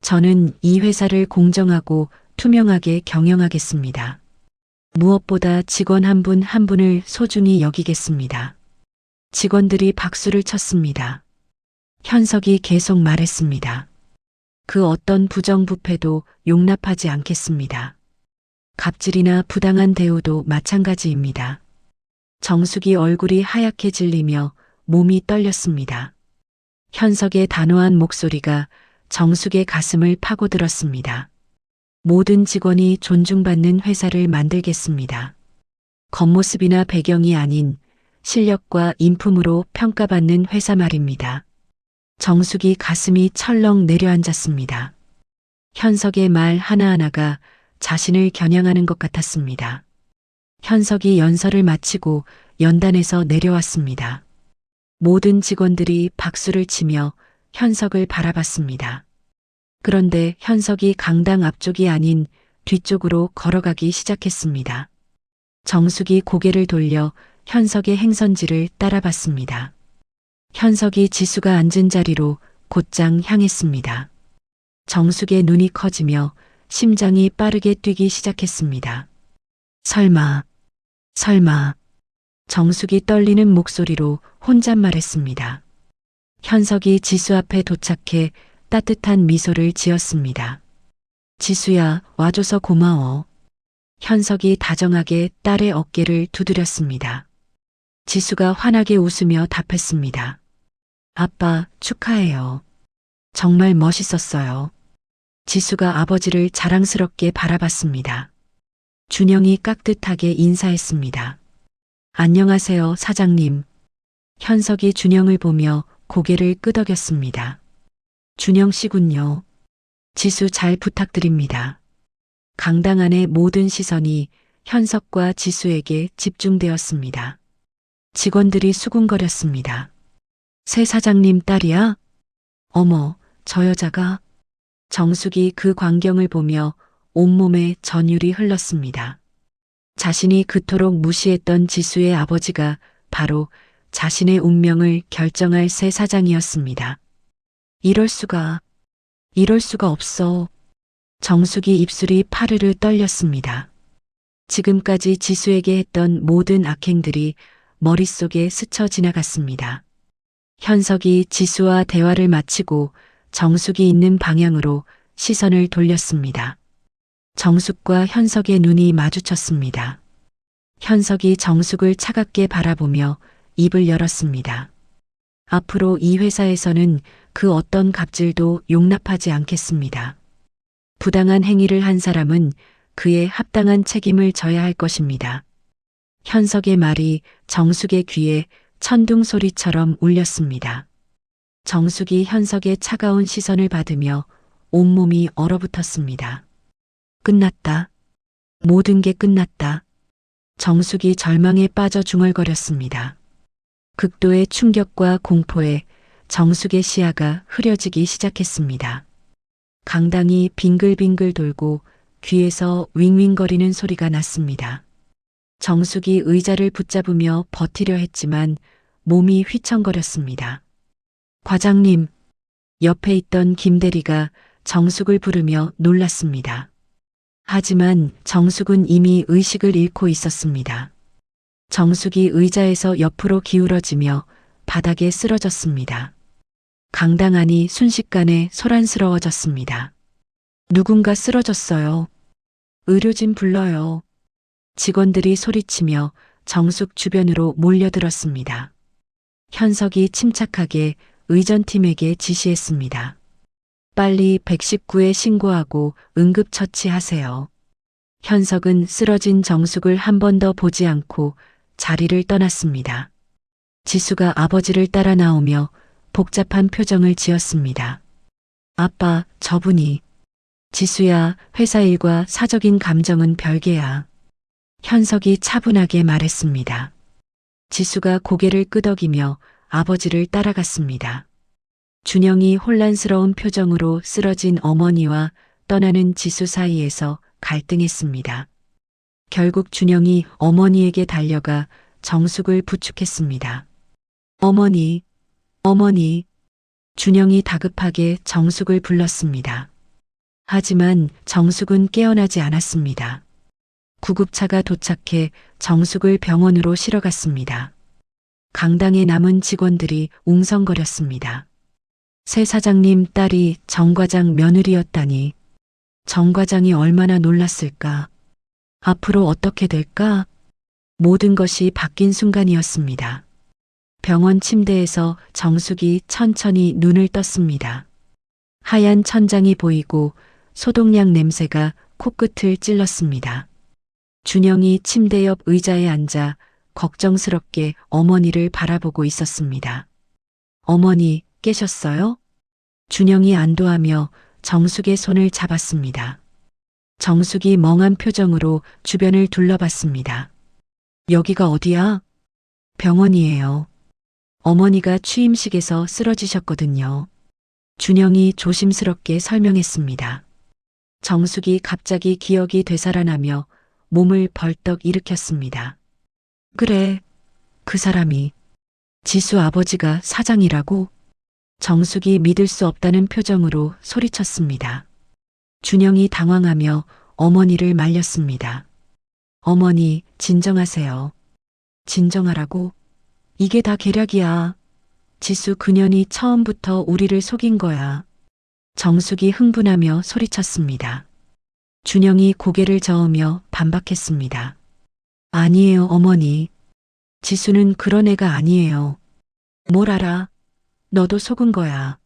저는 이 회사를 공정하고 투명하게 경영하겠습니다. 무엇보다 직원 한 분 한 분을 소중히 여기겠습니다. 직원들이 박수를 쳤습니다. 현석이 계속 말했습니다. 그 어떤 부정부패도 용납하지 않겠습니다. 갑질이나 부당한 대우도 마찬가지입니다. 정숙이 얼굴이 하얗게 질리며 몸이 떨렸습니다. 현석의 단호한 목소리가 정숙의 가슴을 파고들었습니다. 모든 직원이 존중받는 회사를 만들겠습니다. 겉모습이나 배경이 아닌 실력과 인품으로 평가받는 회사 말입니다. 정숙이 가슴이 철렁 내려앉았습니다. 현석의 말 하나하나가 자신을 겨냥하는 것 같았습니다. 현석이 연설을 마치고 연단에서 내려왔습니다. 모든 직원들이 박수를 치며 현석을 바라봤습니다. 그런데 현석이 강당 앞쪽이 아닌 뒤쪽으로 걸어가기 시작했습니다. 정숙이 고개를 돌려 현석의 행선지를 따라봤습니다. 현석이 지수가 앉은 자리로 곧장 향했습니다. 정숙의 눈이 커지며 심장이 빠르게 뛰기 시작했습니다. 설마. 정숙이 떨리는 목소리로 혼잣말했습니다. 현석이 지수 앞에 도착해 따뜻한 미소를 지었습니다. 지수야, 와줘서 고마워. 현석이 다정하게 딸의 어깨를 두드렸습니다. 지수가 환하게 웃으며 답했습니다. 아빠, 축하해요. 정말 멋있었어요. 지수가 아버지를 자랑스럽게 바라봤습니다. 준영이 깍듯하게 인사했습니다. 안녕하세요, 사장님. 현석이 준영을 보며 고개를 끄덕였습니다. 준영 씨군요. 지수 잘 부탁드립니다. 강당 안의 모든 시선이 현석과 지수에게 집중되었습니다. 직원들이 수군거렸습니다. 새 사장님 딸이야? 어머, 저 여자가. 정숙이 그 광경을 보며 온몸에 전율이 흘렀습니다. 자신이 그토록 무시했던 지수의 아버지가 바로 자신의 운명을 결정할 새 사장이었습니다. 이럴 수가 없어. 정숙이 입술이 파르르 떨렸습니다. 지금까지 지수에게 했던 모든 악행들이 머릿속에 스쳐 지나갔습니다. 현석이 지수와 대화를 마치고 정숙이 있는 방향으로 시선을 돌렸습니다. 정숙과 현석의 눈이 마주쳤습니다. 현석이 정숙을 차갑게 바라보며 입을 열었습니다. 앞으로 이 회사에서는 그 어떤 갑질도 용납하지 않겠습니다. 부당한 행위를 한 사람은 그에 합당한 책임을 져야 할 것입니다. 현석의 말이 정숙의 귀에 천둥 소리처럼 울렸습니다. 정숙이 현석의 차가운 시선을 받으며 온몸이 얼어붙었습니다. 끝났다. 모든 게 끝났다. 정숙이 절망에 빠져 중얼거렸습니다. 극도의 충격과 공포에 정숙의 시야가 흐려지기 시작했습니다. 강당이 빙글빙글 돌고 귀에서 윙윙거리는 소리가 났습니다. 정숙이 의자를 붙잡으며 버티려 했지만 몸이 휘청거렸습니다. 과장님, 옆에 있던 김대리가 정숙을 부르며 놀랐습니다. 하지만 정숙은 이미 의식을 잃고 있었습니다. 정숙이 의자에서 옆으로 기울어지며 바닥에 쓰러졌습니다. 강당 안이 순식간에 소란스러워졌습니다. 누군가 쓰러졌어요. 의료진 불러요. 직원들이 소리치며 정숙 주변으로 몰려들었습니다. 현석이 침착하게 의전팀에게 지시했습니다. 빨리 119에 신고하고 응급처치하세요. 현석은 쓰러진 정숙을 한 번 더 보지 않고 자리를 떠났습니다. 지수가 아버지를 따라 나오며 복잡한 표정을 지었습니다. 아빠, 저분이. 지수야, 회사 일과 사적인 감정은 별개야. 현석이 차분하게 말했습니다. 지수가 고개를 끄덕이며 아버지를 따라갔습니다. 준영이 혼란스러운 표정으로 쓰러진 어머니와 떠나는 지수 사이에서 갈등했습니다. 결국 준영이 어머니에게 달려가 정숙을 부축했습니다. 어머니, 어머니. 준영이 다급하게 정숙을 불렀습니다. 하지만 정숙은 깨어나지 않았습니다. 구급차가 도착해 정숙을 병원으로 실어갔습니다. 강당에 남은 직원들이 웅성거렸습니다. 새 사장님 딸이 정 과장 며느리였다니. 정 과장이 얼마나 놀랐을까? 앞으로 어떻게 될까? 모든 것이 바뀐 순간이었습니다. 병원 침대에서 정숙이 천천히 눈을 떴습니다. 하얀 천장이 보이고 소독약 냄새가 코끝을 찔렀습니다. 준영이 침대 옆 의자에 앉아 걱정스럽게 어머니를 바라보고 있었습니다. 어머니, 깨셨어요? 준영이 안도하며 정숙의 손을 잡았습니다. 정숙이 멍한 표정으로 주변을 둘러봤습니다. 여기가 어디야? 병원이에요. 어머니가 취임식에서 쓰러지셨거든요. 준영이 조심스럽게 설명했습니다. 정숙이 갑자기 기억이 되살아나며 몸을 벌떡 일으켰습니다. 그래, 그 사람이 지수 아버지가 사장이라고? 정숙이 믿을 수 없다는 표정으로 소리쳤습니다. 준영이 당황하며 어머니를 말렸습니다. 어머니, 진정하세요. 진정하라고? 이게 다 계략이야. 지수 그년이 처음부터 우리를 속인 거야. 정숙이 흥분하며 소리쳤습니다. 준영이 고개를 저으며 반박했습니다. 아니에요, 어머니. 지수는 그런 애가 아니에요. 뭘 알아? 너도 속은 거야.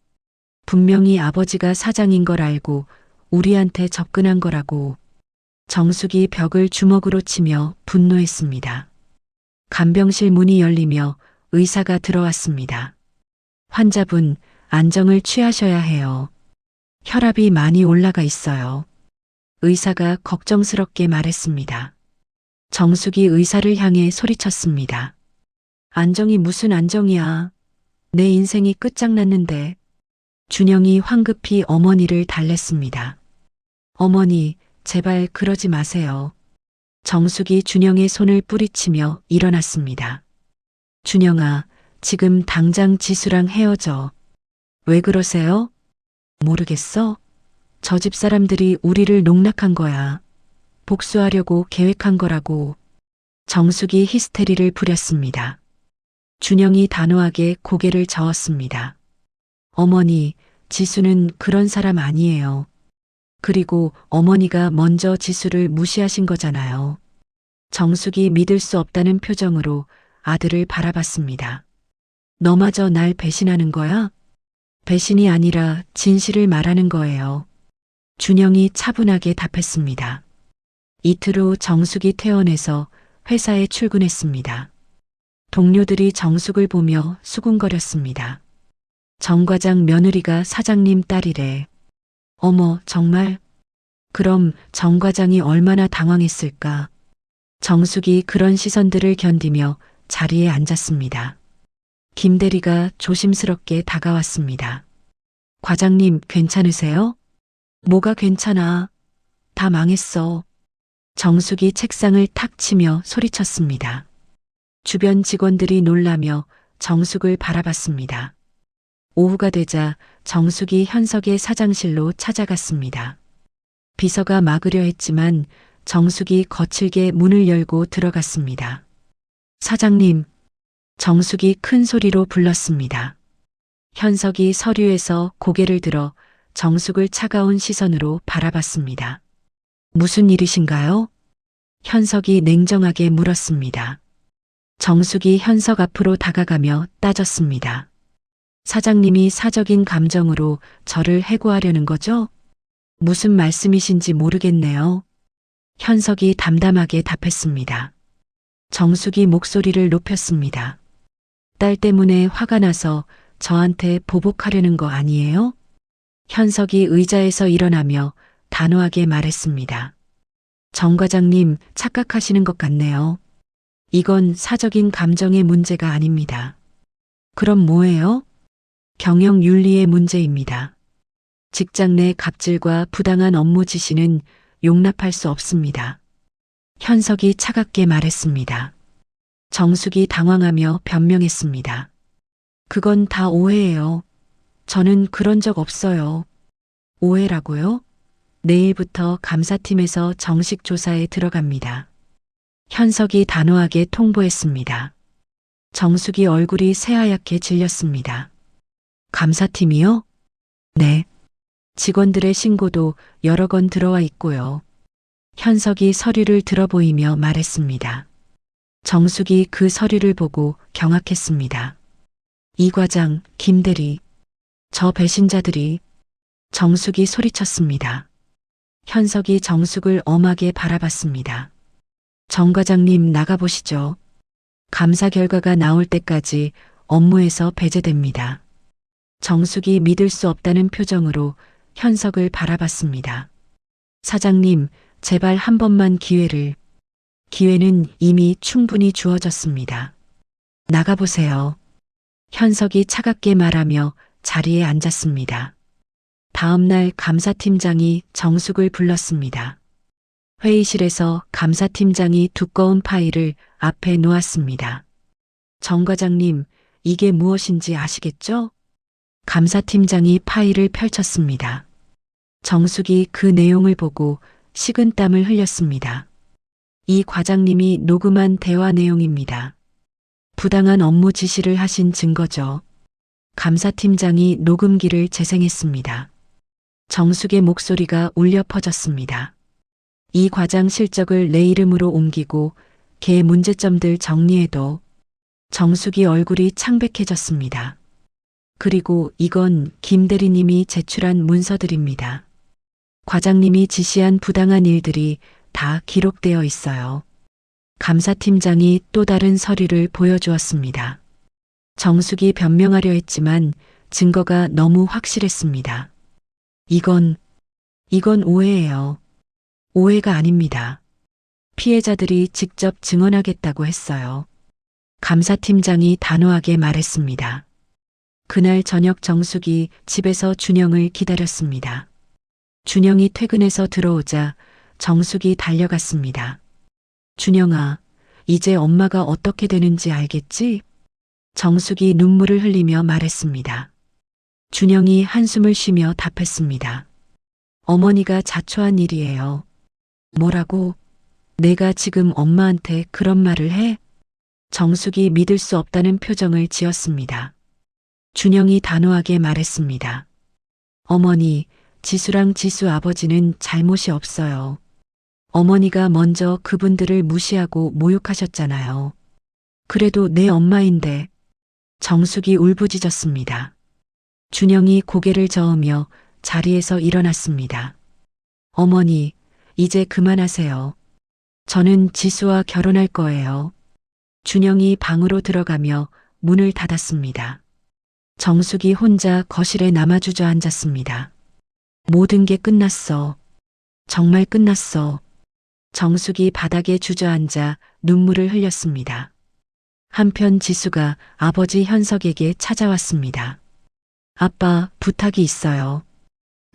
분명히 아버지가 사장인 걸 알고 우리한테 접근한 거라고. 정숙이 벽을 주먹으로 치며 분노했습니다. 간병실 문이 열리며 의사가 들어왔습니다. 환자분, 안정을 취하셔야 해요. 혈압이 많이 올라가 있어요. 의사가 걱정스럽게 말했습니다. 정숙이 의사를 향해 소리쳤습니다. 안정이 무슨 안정이야. 내 인생이 끝장났는데. 준영이 황급히 어머니를 달랬습니다. 어머니, 제발 그러지 마세요. 정숙이 준영의 손을 뿌리치며 일어났습니다. 준영아, 지금 당장 지수랑 헤어져. 왜 그러세요? 모르겠어? 저 집 사람들이 우리를 농락한 거야. 복수하려고 계획한 거라고. 정숙이 히스테리를 부렸습니다. 준영이 단호하게 고개를 저었습니다. 어머니, 지수는 그런 사람 아니에요. 그리고 어머니가 먼저 지수를 무시하신 거잖아요. 정숙이 믿을 수 없다는 표정으로 아들을 바라봤습니다. 너마저 날 배신하는 거야? 배신이 아니라 진실을 말하는 거예요. 준영이 차분하게 답했습니다. 이틀 후 정숙이 퇴원해서 회사에 출근했습니다. 동료들이 정숙을 보며 수군거렸습니다. 정 과장 며느리가 사장님 딸이래. 어머, 정말? 그럼 정 과장이 얼마나 당황했을까? 정숙이 그런 시선들을 견디며 자리에 앉았습니다. 김 대리가 조심스럽게 다가왔습니다. 과장님, 괜찮으세요? 뭐가 괜찮아? 다 망했어. 정숙이 책상을 탁 치며 소리쳤습니다. 주변 직원들이 놀라며 정숙을 바라봤습니다. 오후가 되자 정숙이 현석의 사장실로 찾아갔습니다. 비서가 막으려 했지만 정숙이 거칠게 문을 열고 들어갔습니다. 사장님, 정숙이 큰 소리로 불렀습니다. 현석이 서류에서 고개를 들어 정숙을 차가운 시선으로 바라봤습니다. 무슨 일이신가요? 현석이 냉정하게 물었습니다. 정숙이 현석 앞으로 다가가며 따졌습니다. 사장님이 사적인 감정으로 저를 해고하려는 거죠? 무슨 말씀이신지 모르겠네요. 현석이 담담하게 답했습니다. 정숙이 목소리를 높였습니다. 딸 때문에 화가 나서 저한테 보복하려는 거 아니에요? 현석이 의자에서 일어나며 단호하게 말했습니다. 정 과장님, 착각하시는 것 같네요. 이건 사적인 감정의 문제가 아닙니다. 그럼 뭐예요? 경영 윤리의 문제입니다. 직장 내 갑질과 부당한 업무 지시는 용납할 수 없습니다. 현석이 차갑게 말했습니다. 정숙이 당황하며 변명했습니다. 그건 다 오해예요. 저는 그런 적 없어요. 오해라고요? 내일부터 감사팀에서 정식 조사에 들어갑니다. 현석이 단호하게 통보했습니다. 정숙이 얼굴이 새하얗게 질렸습니다. 감사팀이요? 네. 직원들의 신고도 여러 건 들어와 있고요. 현석이 서류를 들어보이며 말했습니다. 정숙이 그 서류를 보고 경악했습니다. 이 과장, 김 대리, 저 배신자들이. 정숙이 소리쳤습니다. 현석이 정숙을 엄하게 바라봤습니다. 정 과장님 나가보시죠. 감사 결과가 나올 때까지 업무에서 배제됩니다. 정숙이 믿을 수 없다는 표정으로 현석을 바라봤습니다. 사장님, 제발 한 번만 기회를. 기회는 이미 충분히 주어졌습니다. 나가보세요. 현석이 차갑게 말하며 자리에 앉았습니다. 다음 날 감사팀장이 정숙을 불렀습니다. 회의실에서 감사팀장이 두꺼운 파일을 앞에 놓았습니다. 정 과장님, 이게 무엇인지 아시겠죠? 감사팀장이 파일을 펼쳤습니다. 정숙이 그 내용을 보고 식은땀을 흘렸습니다. 이 과장님이 녹음한 대화 내용입니다. 부당한 업무 지시를 하신 증거죠. 감사팀장이 녹음기를 재생했습니다. 정숙의 목소리가 울려 퍼졌습니다. 이 과장 실적을 내 이름으로 옮기고 걔 문제점들 정리해도. 정숙이 얼굴이 창백해졌습니다. 그리고 이건 김 대리님이 제출한 문서들입니다. 과장님이 지시한 부당한 일들이 다 기록되어 있어요. 감사팀장이 또 다른 서류를 보여주었습니다. 정숙이 변명하려 했지만 증거가 너무 확실했습니다. 이건 오해예요. 오해가 아닙니다. 피해자들이 직접 증언하겠다고 했어요. 감사팀장이 단호하게 말했습니다. 그날 저녁 정숙이 집에서 준영을 기다렸습니다. 준영이 퇴근해서 들어오자 정숙이 달려갔습니다. 준영아, 이제 엄마가 어떻게 되는지 알겠지? 정숙이 눈물을 흘리며 말했습니다. 준영이 한숨을 쉬며 답했습니다. 어머니가 자초한 일이에요. 뭐라고? 내가 지금 엄마한테 그런 말을 해? 정숙이 믿을 수 없다는 표정을 지었습니다. 준영이 단호하게 말했습니다. 어머니, 지수랑 지수 아버지는 잘못이 없어요. 어머니가 먼저 그분들을 무시하고 모욕하셨잖아요. 그래도 내 엄마인데. 정숙이 울부짖었습니다. 준영이 고개를 저으며 자리에서 일어났습니다. 어머니, 이제 그만하세요. 저는 지수와 결혼할 거예요. 준영이 방으로 들어가며 문을 닫았습니다. 정숙이 혼자 거실에 남아 주저앉았습니다. 모든 게 끝났어. 정말 끝났어. 정숙이 바닥에 주저앉아 눈물을 흘렸습니다. 한편 지수가 아버지 현석에게 찾아왔습니다. 아빠, 부탁이 있어요.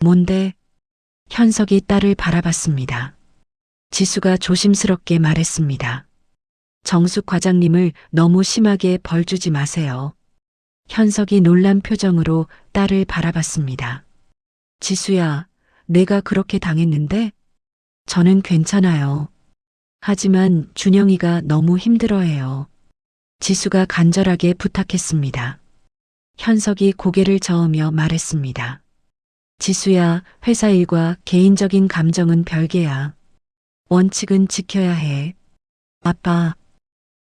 뭔데? 현석이 딸을 바라봤습니다. 지수가 조심스럽게 말했습니다. 정숙 과장님을 너무 심하게 벌주지 마세요. 현석이 놀란 표정으로 딸을 바라봤습니다. 지수야, 내가 그렇게 당했는데? 저는 괜찮아요. 하지만 준영이가 너무 힘들어해요. 지수가 간절하게 부탁했습니다. 현석이 고개를 저으며 말했습니다. 지수야, 회사 일과 개인적인 감정은 별개야. 원칙은 지켜야 해. 아빠,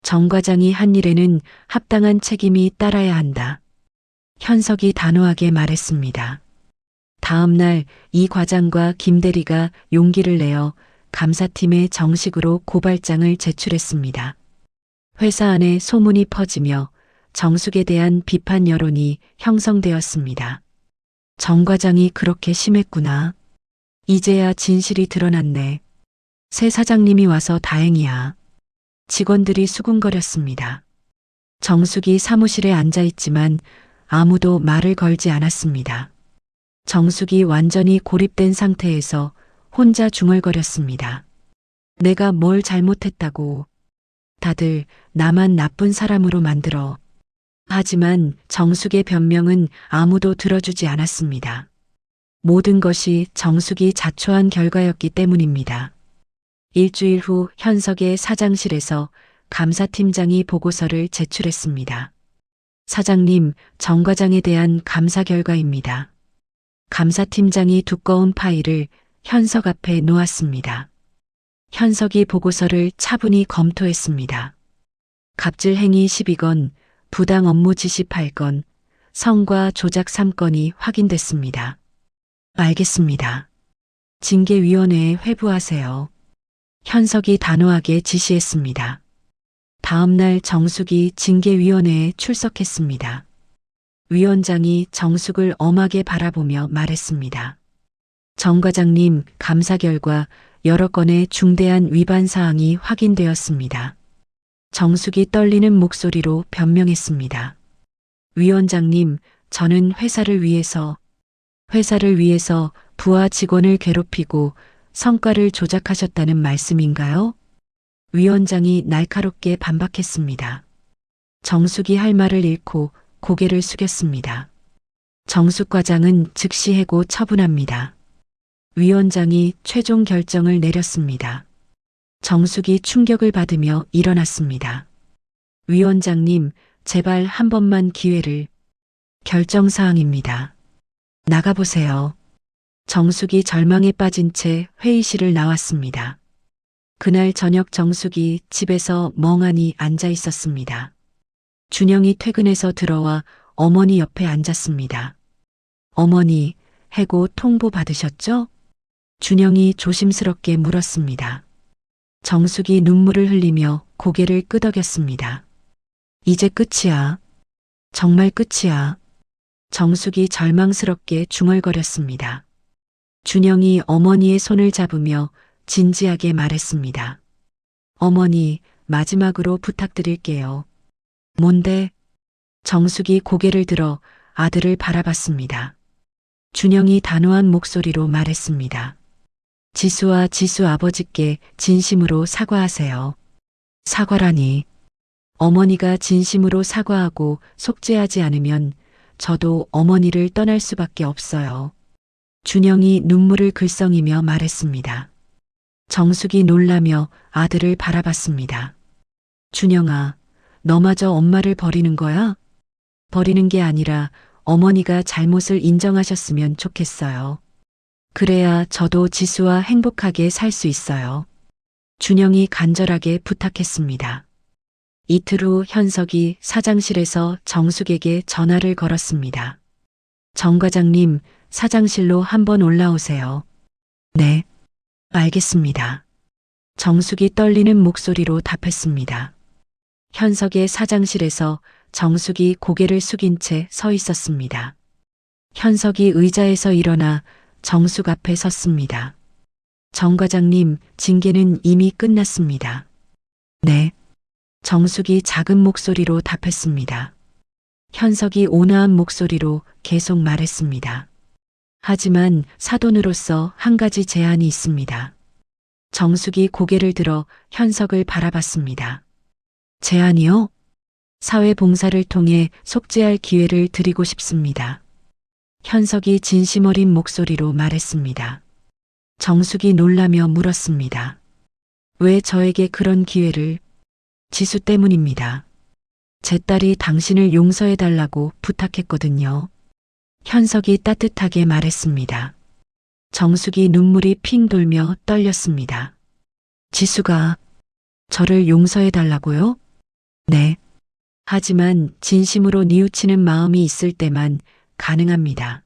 정 과장이 한 일에는 합당한 책임이 따라야 한다. 현석이 단호하게 말했습니다. 다음 날 이 과장과 김 대리가 용기를 내어 감사팀에 정식으로 고발장을 제출했습니다. 회사 안에 소문이 퍼지며 정숙에 대한 비판 여론이 형성되었습니다. 정 과장이 그렇게 심했구나. 이제야 진실이 드러났네. 새 사장님이 와서 다행이야. 직원들이 수군거렸습니다. 정숙이 사무실에 앉아 있지만 아무도 말을 걸지 않았습니다. 정숙이 완전히 고립된 상태에서 혼자 중얼거렸습니다. 내가 뭘 잘못했다고. 다들 나만 나쁜 사람으로 만들어. 하지만 정숙의 변명은 아무도 들어주지 않았습니다. 모든 것이 정숙이 자초한 결과였기 때문입니다. 일주일 후 현석의 사장실에서 감사팀장이 보고서를 제출했습니다. 사장님, 정 과장에 대한 감사 결과입니다. 감사팀장이 두꺼운 파일을 현석 앞에 놓았습니다. 현석이 보고서를 차분히 검토했습니다. 갑질 행위 12건, 부당 업무 지시 8건, 성과 조작 3건이 확인됐습니다. 알겠습니다. 징계위원회에 회부하세요. 현석이 단호하게 지시했습니다. 다음 날 정숙이 징계위원회에 출석했습니다. 위원장이 정숙을 엄하게 바라보며 말했습니다. 정 과장님, 감사 결과 여러 건의 중대한 위반 사항이 확인되었습니다. 정숙이 떨리는 목소리로 변명했습니다. 위원장님, 저는 회사를 위해서 부하 직원을 괴롭히고 성과를 조작하셨다는 말씀인가요? 위원장이 날카롭게 반박했습니다. 정숙이 할 말을 잃고 고개를 숙였습니다. 정숙 과장은 즉시 해고 처분합니다. 위원장이 최종 결정을 내렸습니다. 정숙이 충격을 받으며 일어났습니다. 위원장님, 제발 한 번만 기회를. 결정사항입니다. 나가보세요. 정숙이 절망에 빠진 채 회의실을 나왔습니다. 그날 저녁 정숙이 집에서 멍하니 앉아 있었습니다. 준영이 퇴근해서 들어와 어머니 옆에 앉았습니다. 어머니, 해고 통보 받으셨죠? 준영이 조심스럽게 물었습니다. 정숙이 눈물을 흘리며 고개를 끄덕였습니다. 이제 끝이야. 정말 끝이야. 정숙이 절망스럽게 중얼거렸습니다. 준영이 어머니의 손을 잡으며 진지하게 말했습니다. 어머니, 마지막으로 부탁드릴게요. 뭔데? 정숙이 고개를 들어 아들을 바라봤습니다. 준영이 단호한 목소리로 말했습니다. 지수와 지수 아버지께 진심으로 사과하세요. 사과라니. 어머니가 진심으로 사과하고 속죄하지 않으면 저도 어머니를 떠날 수밖에 없어요. 준영이 눈물을 글썽이며 말했습니다. 정숙이 놀라며 아들을 바라봤습니다. 준영아, 너마저 엄마를 버리는 거야? 버리는 게 아니라 어머니가 잘못을 인정하셨으면 좋겠어요. 그래야 저도 지수와 행복하게 살 수 있어요. 준영이 간절하게 부탁했습니다. 이틀 후 현석이 사장실에서 정숙에게 전화를 걸었습니다. 정 과장님, 사장실로 한번 올라오세요. 네, 알겠습니다. 정숙이 떨리는 목소리로 답했습니다. 현석의 사장실에서 정숙이 고개를 숙인 채 서 있었습니다. 현석이 의자에서 일어나 정숙 앞에 섰습니다. 정 과장님, 징계는 이미 끝났습니다. 네. 정숙이 작은 목소리로 답했습니다. 현석이 온화한 목소리로 계속 말했습니다. 하지만 사돈으로서 한 가지 제안이 있습니다. 정숙이 고개를 들어 현석을 바라봤습니다. 제안이요? 사회봉사를 통해 속죄할 기회를 드리고 싶습니다. 현석이 진심 어린 목소리로 말했습니다. 정숙이 놀라며 물었습니다. 왜 저에게 그런 기회를? 지수 때문입니다. 제 딸이 당신을 용서해달라고 부탁했거든요. 현석이 따뜻하게 말했습니다. 정숙이 눈물이 핑 돌며 떨렸습니다. 지수가 저를 용서해달라고요? 네. 하지만 진심으로 뉘우치는 마음이 있을 때만 가능합니다.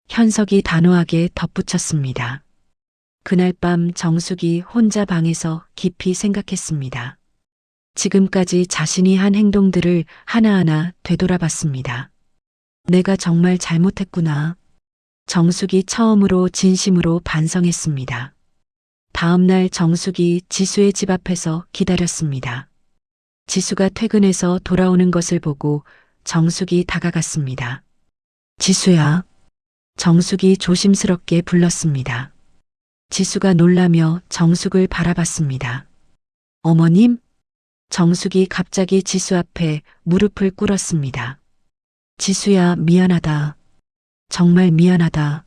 현석이 단호하게 덧붙였습니다. 그날 밤 정숙이 혼자 방에서 깊이 생각했습니다. 지금까지 자신이 한 행동들을 하나하나 되돌아봤습니다. 내가 정말 잘못했구나. 정숙이 처음으로 진심으로 반성했습니다. 다음 날 정숙이 지수의 집 앞에서 기다렸습니다. 지수가 퇴근해서 돌아오는 것을 보고 정숙이 다가갔습니다. 지수야. 정숙이 조심스럽게 불렀습니다. 지수가 놀라며 정숙을 바라봤습니다. 어머님? 정숙이 갑자기 지수 앞에 무릎을 꿇었습니다. 지수야, 미안하다. 정말 미안하다.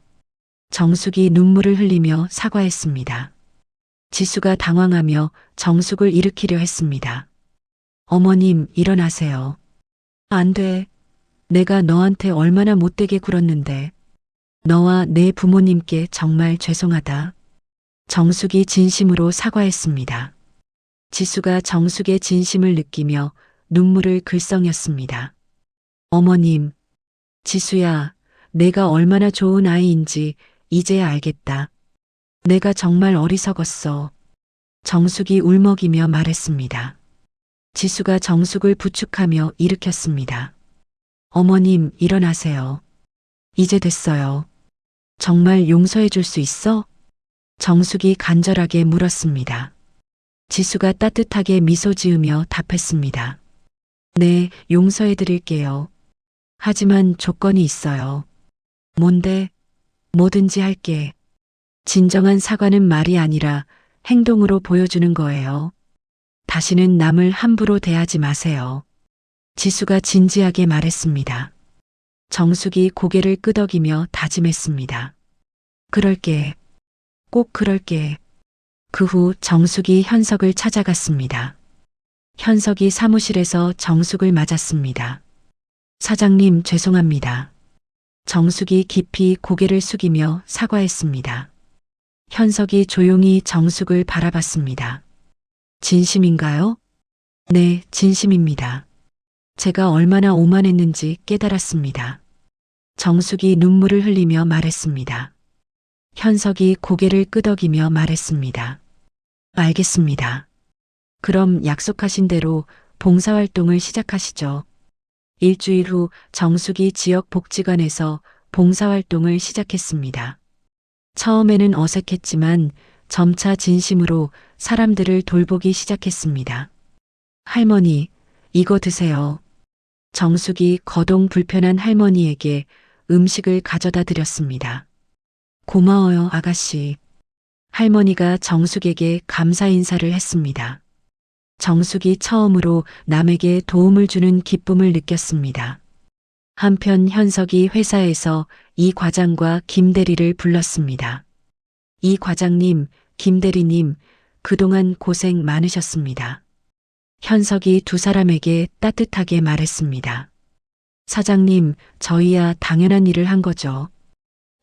정숙이 눈물을 흘리며 사과했습니다. 지수가 당황하며 정숙을 일으키려 했습니다. 어머님, 일어나세요. 안 돼. 내가 너한테 얼마나 못되게 굴었는데. 너와 내 부모님께 정말 죄송하다. 정숙이 진심으로 사과했습니다. 지수가 정숙의 진심을 느끼며 눈물을 글썽였습니다. 어머님, 지수야, 내가 얼마나 좋은 아이인지 이제야 알겠다. 내가 정말 어리석었어. 정숙이 울먹이며 말했습니다. 지수가 정숙을 부축하며 일으켰습니다. 어머님, 일어나세요. 이제 됐어요. 정말 용서해 줄 수 있어? 정숙이 간절하게 물었습니다. 지수가 따뜻하게 미소 지으며 답했습니다. 네, 용서해 드릴게요. 하지만 조건이 있어요. 뭔데? 뭐든지 할게. 진정한 사과는 말이 아니라 행동으로 보여주는 거예요. 다시는 남을 함부로 대하지 마세요. 지수가 진지하게 말했습니다. 정숙이 고개를 끄덕이며 다짐했습니다. 그럴게. 꼭 그럴게. 그 후 정숙이 현석을 찾아갔습니다. 현석이 사무실에서 정숙을 맞았습니다. 사장님, 죄송합니다. 정숙이 깊이 고개를 숙이며 사과했습니다. 현석이 조용히 정숙을 바라봤습니다. 진심인가요? 네, 진심입니다. 제가 얼마나 오만했는지 깨달았습니다. 정숙이 눈물을 흘리며 말했습니다. 현석이 고개를 끄덕이며 말했습니다. 알겠습니다. 그럼 약속하신 대로 봉사활동을 시작하시죠. 일주일 후 정숙이 지역복지관에서 봉사활동을 시작했습니다. 처음에는 어색했지만 점차 진심으로 사람들을 돌보기 시작했습니다. 할머니, 이거 드세요. 정숙이 거동 불편한 할머니에게 음식을 가져다 드렸습니다. 고마워요, 아가씨. 할머니가 정숙에게 감사 인사를 했습니다. 정숙이 처음으로 남에게 도움을 주는 기쁨을 느꼈습니다. 한편 현석이 회사에서 이 과장과 김 대리를 불렀습니다. 이 과장님, 김 대리님, 그동안 고생 많으셨습니다. 현석이 두 사람에게 따뜻하게 말했습니다. 사장님, 저희야 당연한 일을 한 거죠.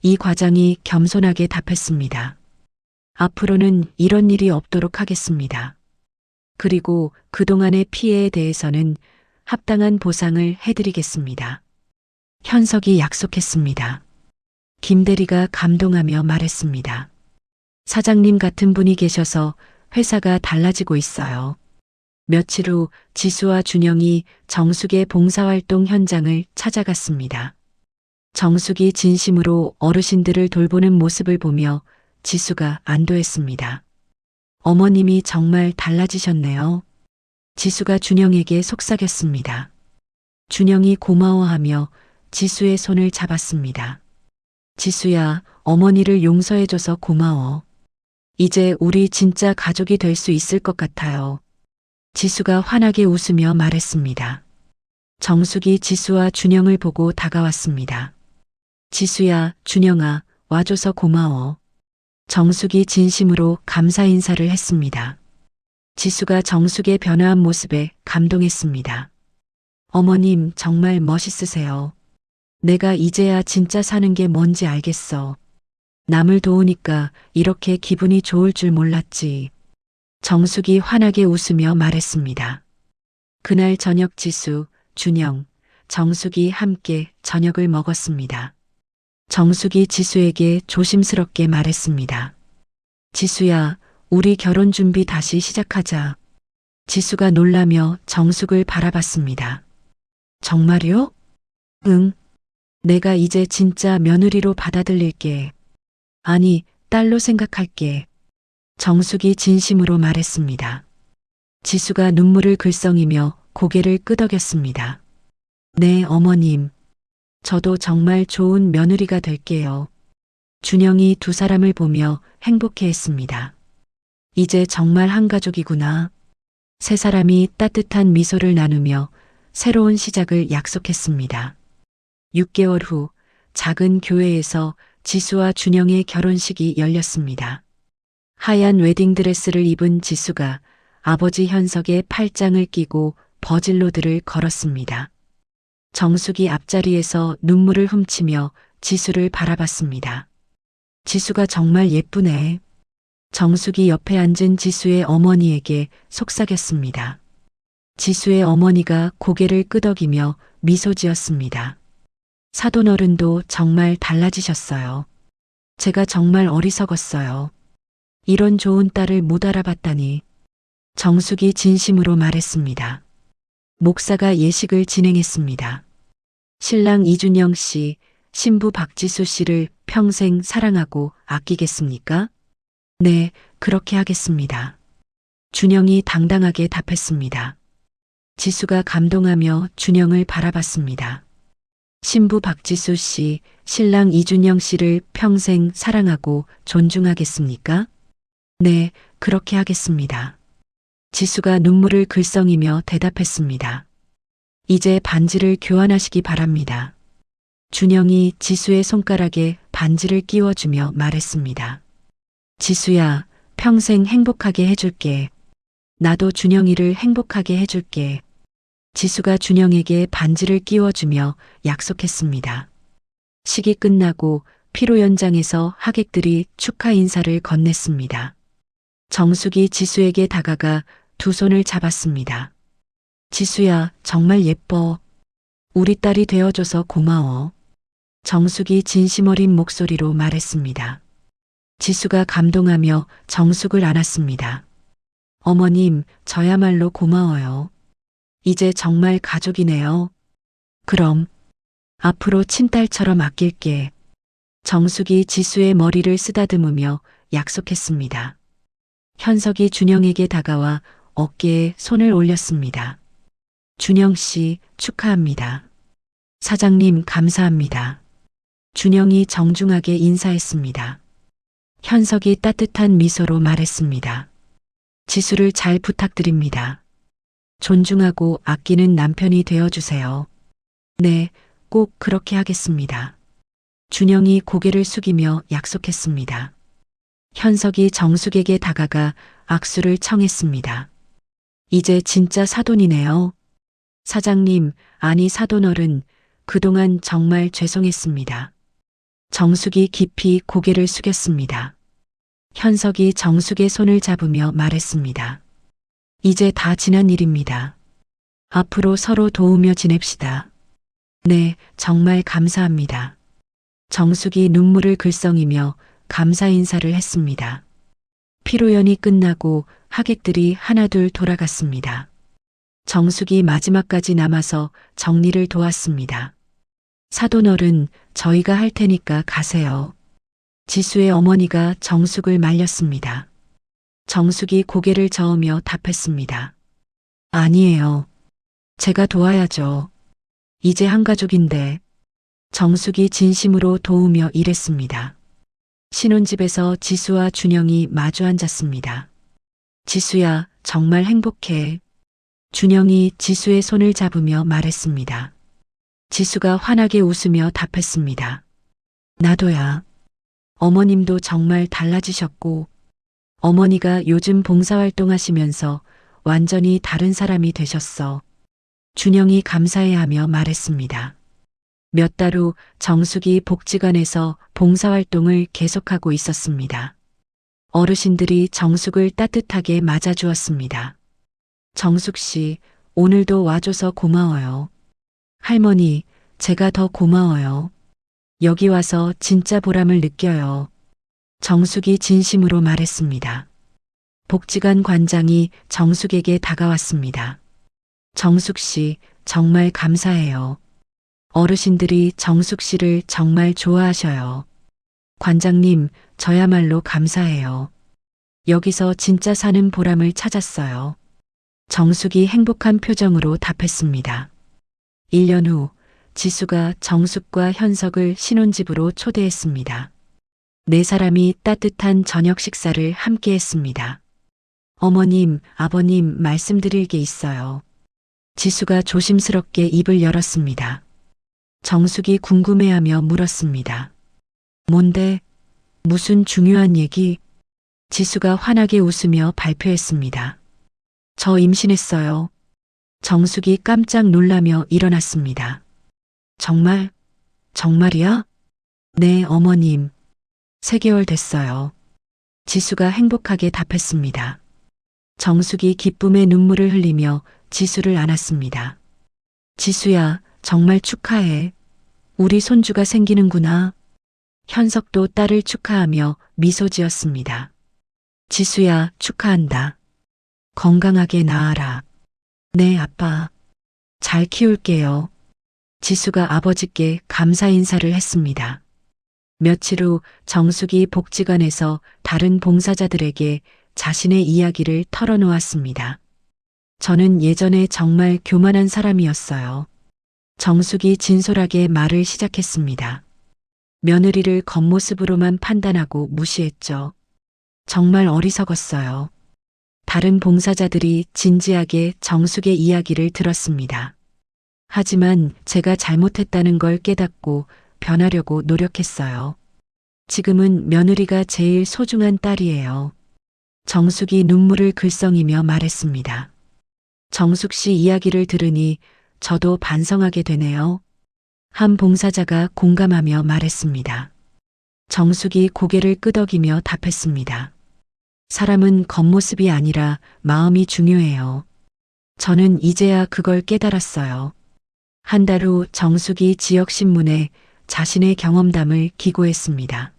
이 과장이 겸손하게 답했습니다. 앞으로는 이런 일이 없도록 하겠습니다. 그리고 그동안의 피해에 대해서는 합당한 보상을 해드리겠습니다. 현석이 약속했습니다. 김 대리가 감동하며 말했습니다. 사장님 같은 분이 계셔서 회사가 달라지고 있어요. 며칠 후 지수와 준영이 정숙의 봉사활동 현장을 찾아갔습니다. 정숙이 진심으로 어르신들을 돌보는 모습을 보며 지수가 안도했습니다. 어머님이 정말 달라지셨네요. 지수가 준영에게 속삭였습니다. 준영이 고마워하며 지수의 손을 잡았습니다. 지수야, 어머니를 용서해줘서 고마워. 이제 우리 진짜 가족이 될 수 있을 것 같아요. 지수가 환하게 웃으며 말했습니다. 정숙이 지수와 준영을 보고 다가왔습니다. 지수야, 준영아, 와줘서 고마워. 정숙이 진심으로 감사 인사를 했습니다. 지수가 정숙의 변화한 모습에 감동했습니다. 어머님, 정말 멋있으세요. 내가 이제야 진짜 사는 게 뭔지 알겠어. 남을 도우니까 이렇게 기분이 좋을 줄 몰랐지. 정숙이 환하게 웃으며 말했습니다. 그날 저녁 지수, 준영, 정숙이 함께 저녁을 먹었습니다. 정숙이 지수에게 조심스럽게 말했습니다. 지수야, 우리 결혼 준비 다시 시작하자. 지수가 놀라며 정숙을 바라봤습니다. 정말요? 응. 내가 이제 진짜 며느리로 받아들일게. 아니, 딸로 생각할게. 정숙이 진심으로 말했습니다. 지수가 눈물을 글썽이며 고개를 끄덕였습니다. 네, 어머님. 저도 정말 좋은 며느리가 될게요. 준영이 두 사람을 보며 행복해 했습니다. 이제 정말 한 가족이구나. 세 사람이 따뜻한 미소를 나누며 새로운 시작을 약속했습니다. 6개월 후 작은 교회에서 지수와 준영의 결혼식이 열렸습니다. 하얀 웨딩드레스를 입은 지수가 아버지 현석의 팔짱을 끼고 버질로드를 걸었습니다. 정숙이 앞자리에서 눈물을 훔치며 지수를 바라봤습니다. 지수가 정말 예쁘네. 정숙이 옆에 앉은 지수의 어머니에게 속삭였습니다. 지수의 어머니가 고개를 끄덕이며 미소 지었습니다. 사돈어른도 정말 달라지셨어요. 제가 정말 어리석었어요. 이런 좋은 딸을 못 알아봤다니. 정숙이 진심으로 말했습니다. 목사가 예식을 진행했습니다. 신랑 이준영 씨, 신부 박지수 씨를 평생 사랑하고 아끼겠습니까? 네, 그렇게 하겠습니다. 준영이 당당하게 답했습니다. 지수가 감동하며 준영을 바라봤습니다. 신부 박지수 씨, 신랑 이준영 씨를 평생 사랑하고 존중하겠습니까? 네, 그렇게 하겠습니다. 지수가 눈물을 글썽이며 대답했습니다. 이제 반지를 교환하시기 바랍니다. 준영이 지수의 손가락에 반지를 끼워주며 말했습니다. 지수야, 평생 행복하게 해줄게. 나도 준영이를 행복하게 해줄게. 지수가 준영에게 반지를 끼워주며 약속했습니다. 식이 끝나고 피로 연장에서 하객들이 축하 인사를 건넸습니다. 정숙이 지수에게 다가가 두 손을 잡았습니다. 지수야, 정말 예뻐. 우리 딸이 되어줘서 고마워. 정숙이 진심 어린 목소리로 말했습니다. 지수가 감동하며 정숙을 안았습니다. 어머님, 저야말로 고마워요. 이제 정말 가족이네요. 그럼 앞으로 친딸처럼 아낄게. 정숙이 지수의 머리를 쓰다듬으며 약속했습니다. 현석이 준영에게 다가와 어깨에 손을 올렸습니다. 준영 씨, 축하합니다. 사장님, 감사합니다. 준영이 정중하게 인사했습니다. 현석이 따뜻한 미소로 말했습니다. 지수를 잘 부탁드립니다. 존중하고 아끼는 남편이 되어주세요. 네, 꼭 그렇게 하겠습니다. 준영이 고개를 숙이며 약속했습니다. 현석이 정숙에게 다가가 악수를 청했습니다. 이제 진짜 사돈이네요. 사장님, 아니 사돈어른, 그동안 정말 죄송했습니다. 정숙이 깊이 고개를 숙였습니다. 현석이 정숙의 손을 잡으며 말했습니다. 이제 다 지난 일입니다. 앞으로 서로 도우며 지냅시다. 네, 정말 감사합니다. 정숙이 눈물을 글썽이며 감사 인사를 했습니다. 피로연이 끝나고 하객들이 하나둘 돌아갔습니다. 정숙이 마지막까지 남아서 정리를 도왔습니다. 사돈어른, 저희가 할 테니까 가세요. 지수의 어머니가 정숙을 말렸습니다. 정숙이 고개를 저으며 답했습니다. 아니에요. 제가 도와야죠. 이제 한 가족인데. 정숙이 진심으로 도우며 일했습니다. 신혼집에서 지수와 준영이 마주 앉았습니다. 지수야, 정말 행복해. 준영이 지수의 손을 잡으며 말했습니다. 지수가 환하게 웃으며 답했습니다. 나도야. 어머님도 정말 달라지셨고, 어머니가 요즘 봉사활동하시면서 완전히 다른 사람이 되셨어. 준영이 감사해하며 말했습니다. 몇 달 후 정숙이 복지관에서 봉사활동을 계속하고 있었습니다. 어르신들이 정숙을 따뜻하게 맞아주었습니다. 정숙 씨, 오늘도 와줘서 고마워요. 할머니, 제가 더 고마워요. 여기 와서 진짜 보람을 느껴요. 정숙이 진심으로 말했습니다. 복지관 관장이 정숙에게 다가왔습니다. 정숙 씨, 정말 감사해요. 어르신들이 정숙 씨를 정말 좋아하셔요. 관장님, 저야말로 감사해요. 여기서 진짜 사는 보람을 찾았어요. 정숙이 행복한 표정으로 답했습니다. 1년 후 지수가 정숙과 현석을 신혼집으로 초대했습니다. 네 사람이 따뜻한 저녁 식사를 함께 했습니다. 어머님, 아버님 말씀드릴 게 있어요. 지수가 조심스럽게 입을 열었습니다. 정숙이 궁금해하며 물었습니다. 뭔데? 무슨 중요한 얘기? 지수가 환하게 웃으며 발표했습니다. 저 임신했어요. 정숙이 깜짝 놀라며 일어났습니다. 정말? 정말이야? 네, 어머님. 3개월 됐어요. 지수가 행복하게 답했습니다. 정숙이 기쁨의 눈물을 흘리며 지수를 안았습니다. 지수야, 정말 축하해. 우리 손주가 생기는구나. 현석도 딸을 축하하며 미소 지었습니다. 지수야, 축하한다. 건강하게 낳아라. 네, 아빠. 잘 키울게요. 지수가 아버지께 감사 인사를 했습니다. 며칠 후 정숙이 복지관에서 다른 봉사자들에게 자신의 이야기를 털어놓았습니다. 저는 예전에 정말 교만한 사람이었어요. 정숙이 진솔하게 말을 시작했습니다. 며느리를 겉모습으로만 판단하고 무시했죠. 정말 어리석었어요. 다른 봉사자들이 진지하게 정숙의 이야기를 들었습니다. 하지만 제가 잘못했다는 걸 깨닫고 변하려고 노력했어요. 지금은 며느리가 제일 소중한 딸이에요. 정숙이 눈물을 글썽이며 말했습니다. 정숙 씨 이야기를 들으니 저도 반성하게 되네요. 한 봉사자가 공감하며 말했습니다. 정숙이 고개를 끄덕이며 답했습니다. 사람은 겉모습이 아니라 마음이 중요해요. 저는 이제야 그걸 깨달았어요. 한 달 후 정숙이 지역신문에 자신의 경험담을 기고했습니다.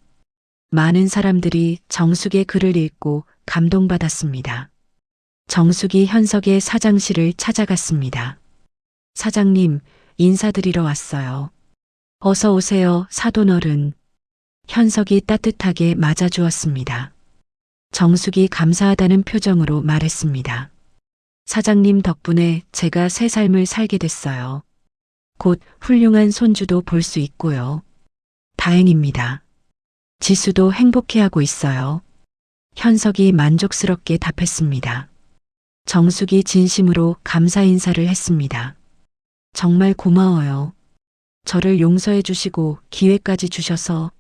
많은 사람들이 정숙의 글을 읽고 감동받았습니다. 정숙이 현석의 사장실을 찾아갔습니다. 사장님, 인사드리러 왔어요. 어서 오세요, 사돈어른. 현석이 따뜻하게 맞아주었습니다. 정숙이 감사하다는 표정으로 말했습니다. 사장님 덕분에 제가 새 삶을 살게 됐어요. 곧 훌륭한 손주도 볼 수 있고요. 다행입니다. 지수도 행복해하고 있어요. 현석이 만족스럽게 답했습니다. 정숙이 진심으로 감사 인사를 했습니다. 정말 고마워요. 저를 용서해 주시고 기회까지 주셔서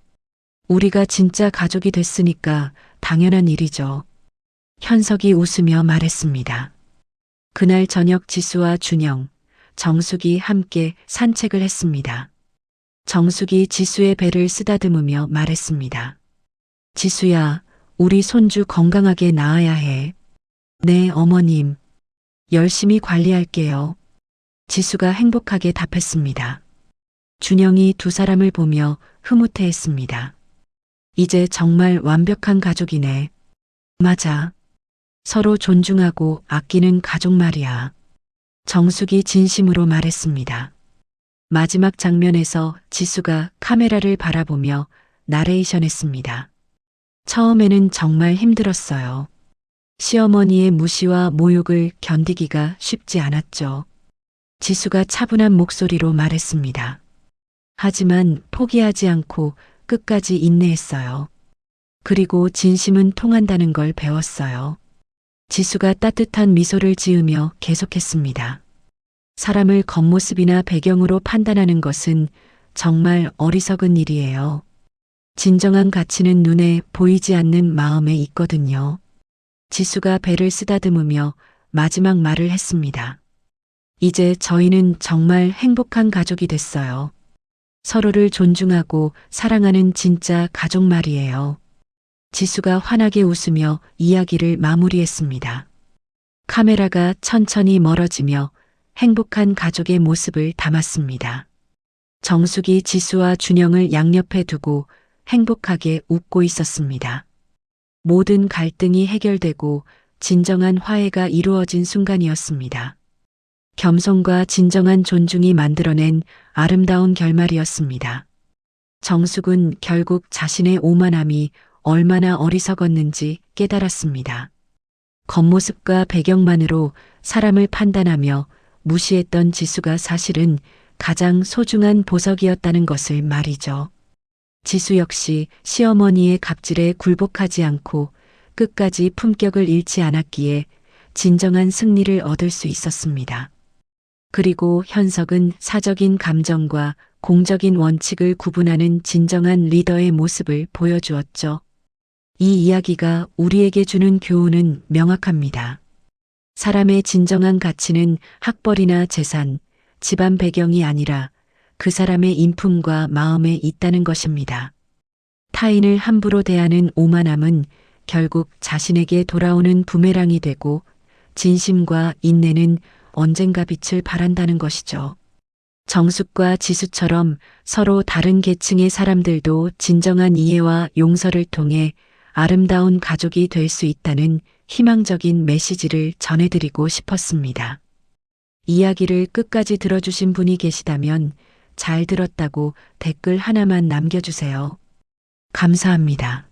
우리가 진짜 가족이 됐으니까 당연한 일이죠. 현석이 웃으며 말했습니다. 그날 저녁 지수와 준영, 정숙이 함께 산책을 했습니다. 정숙이 지수의 배를 쓰다듬으며 말했습니다. 지수야, 우리 손주 건강하게 낳아야 해. 네, 어머님. 열심히 관리할게요. 지수가 행복하게 답했습니다. 준영이 두 사람을 보며 흐뭇해했습니다. 이제 정말 완벽한 가족이네. 맞아. 서로 존중하고 아끼는 가족 말이야. 정숙이 진심으로 말했습니다. 마지막 장면에서 지수가 카메라를 바라보며 나레이션했습니다. 처음에는 정말 힘들었어요. 시어머니의 무시와 모욕을 견디기가 쉽지 않았죠. 지수가 차분한 목소리로 말했습니다. 하지만 포기하지 않고 끝까지 인내했어요. 그리고 진심은 통한다는 걸 배웠어요. 지수가 따뜻한 미소를 지으며 계속했습니다. 사람을 겉모습이나 배경으로 판단하는 것은 정말 어리석은 일이에요. 진정한 가치는 눈에 보이지 않는 마음에 있거든요. 지수가 배를 쓰다듬으며 마지막 말을 했습니다. 이제 저희는 정말 행복한 가족이 됐어요. 서로를 존중하고 사랑하는 진짜 가족 말이에요. 지수가 환하게 웃으며 이야기를 마무리했습니다. 카메라가 천천히 멀어지며 행복한 가족의 모습을 담았습니다. 정숙이 지수와 준영을 양옆에 두고 행복하게 웃고 있었습니다. 모든 갈등이 해결되고 진정한 화해가 이루어진 순간이었습니다. 겸손과 진정한 존중이 만들어낸 아름다운 결말이었습니다. 정숙은 결국 자신의 오만함이 얼마나 어리석었는지 깨달았습니다. 겉모습과 배경만으로 사람을 판단하며 무시했던 지수가 사실은 가장 소중한 보석이었다는 것을 말이죠. 지수 역시 시어머니의 갑질에 굴복하지 않고 끝까지 품격을 잃지 않았기에 진정한 승리를 얻을 수 있었습니다. 그리고 현석은 사적인 감정과 공적인 원칙을 구분하는 진정한 리더의 모습을 보여주었죠. 이 이야기가 우리에게 주는 교훈은 명확합니다. 사람의 진정한 가치는 학벌이나 재산, 집안 배경이 아니라 그 사람의 인품과 마음에 있다는 것입니다. 타인을 함부로 대하는 오만함은 결국 자신에게 돌아오는 부메랑이 되고 진심과 인내는 언젠가 빛을 발한다는 것이죠. 정숙과 지수처럼 서로 다른 계층의 사람들도 진정한 이해와 용서를 통해 아름다운 가족이 될 수 있다는 희망적인 메시지를 전해드리고 싶었습니다. 이야기를 끝까지 들어주신 분이 계시다면 잘 들었다고 댓글 하나만 남겨주세요. 감사합니다.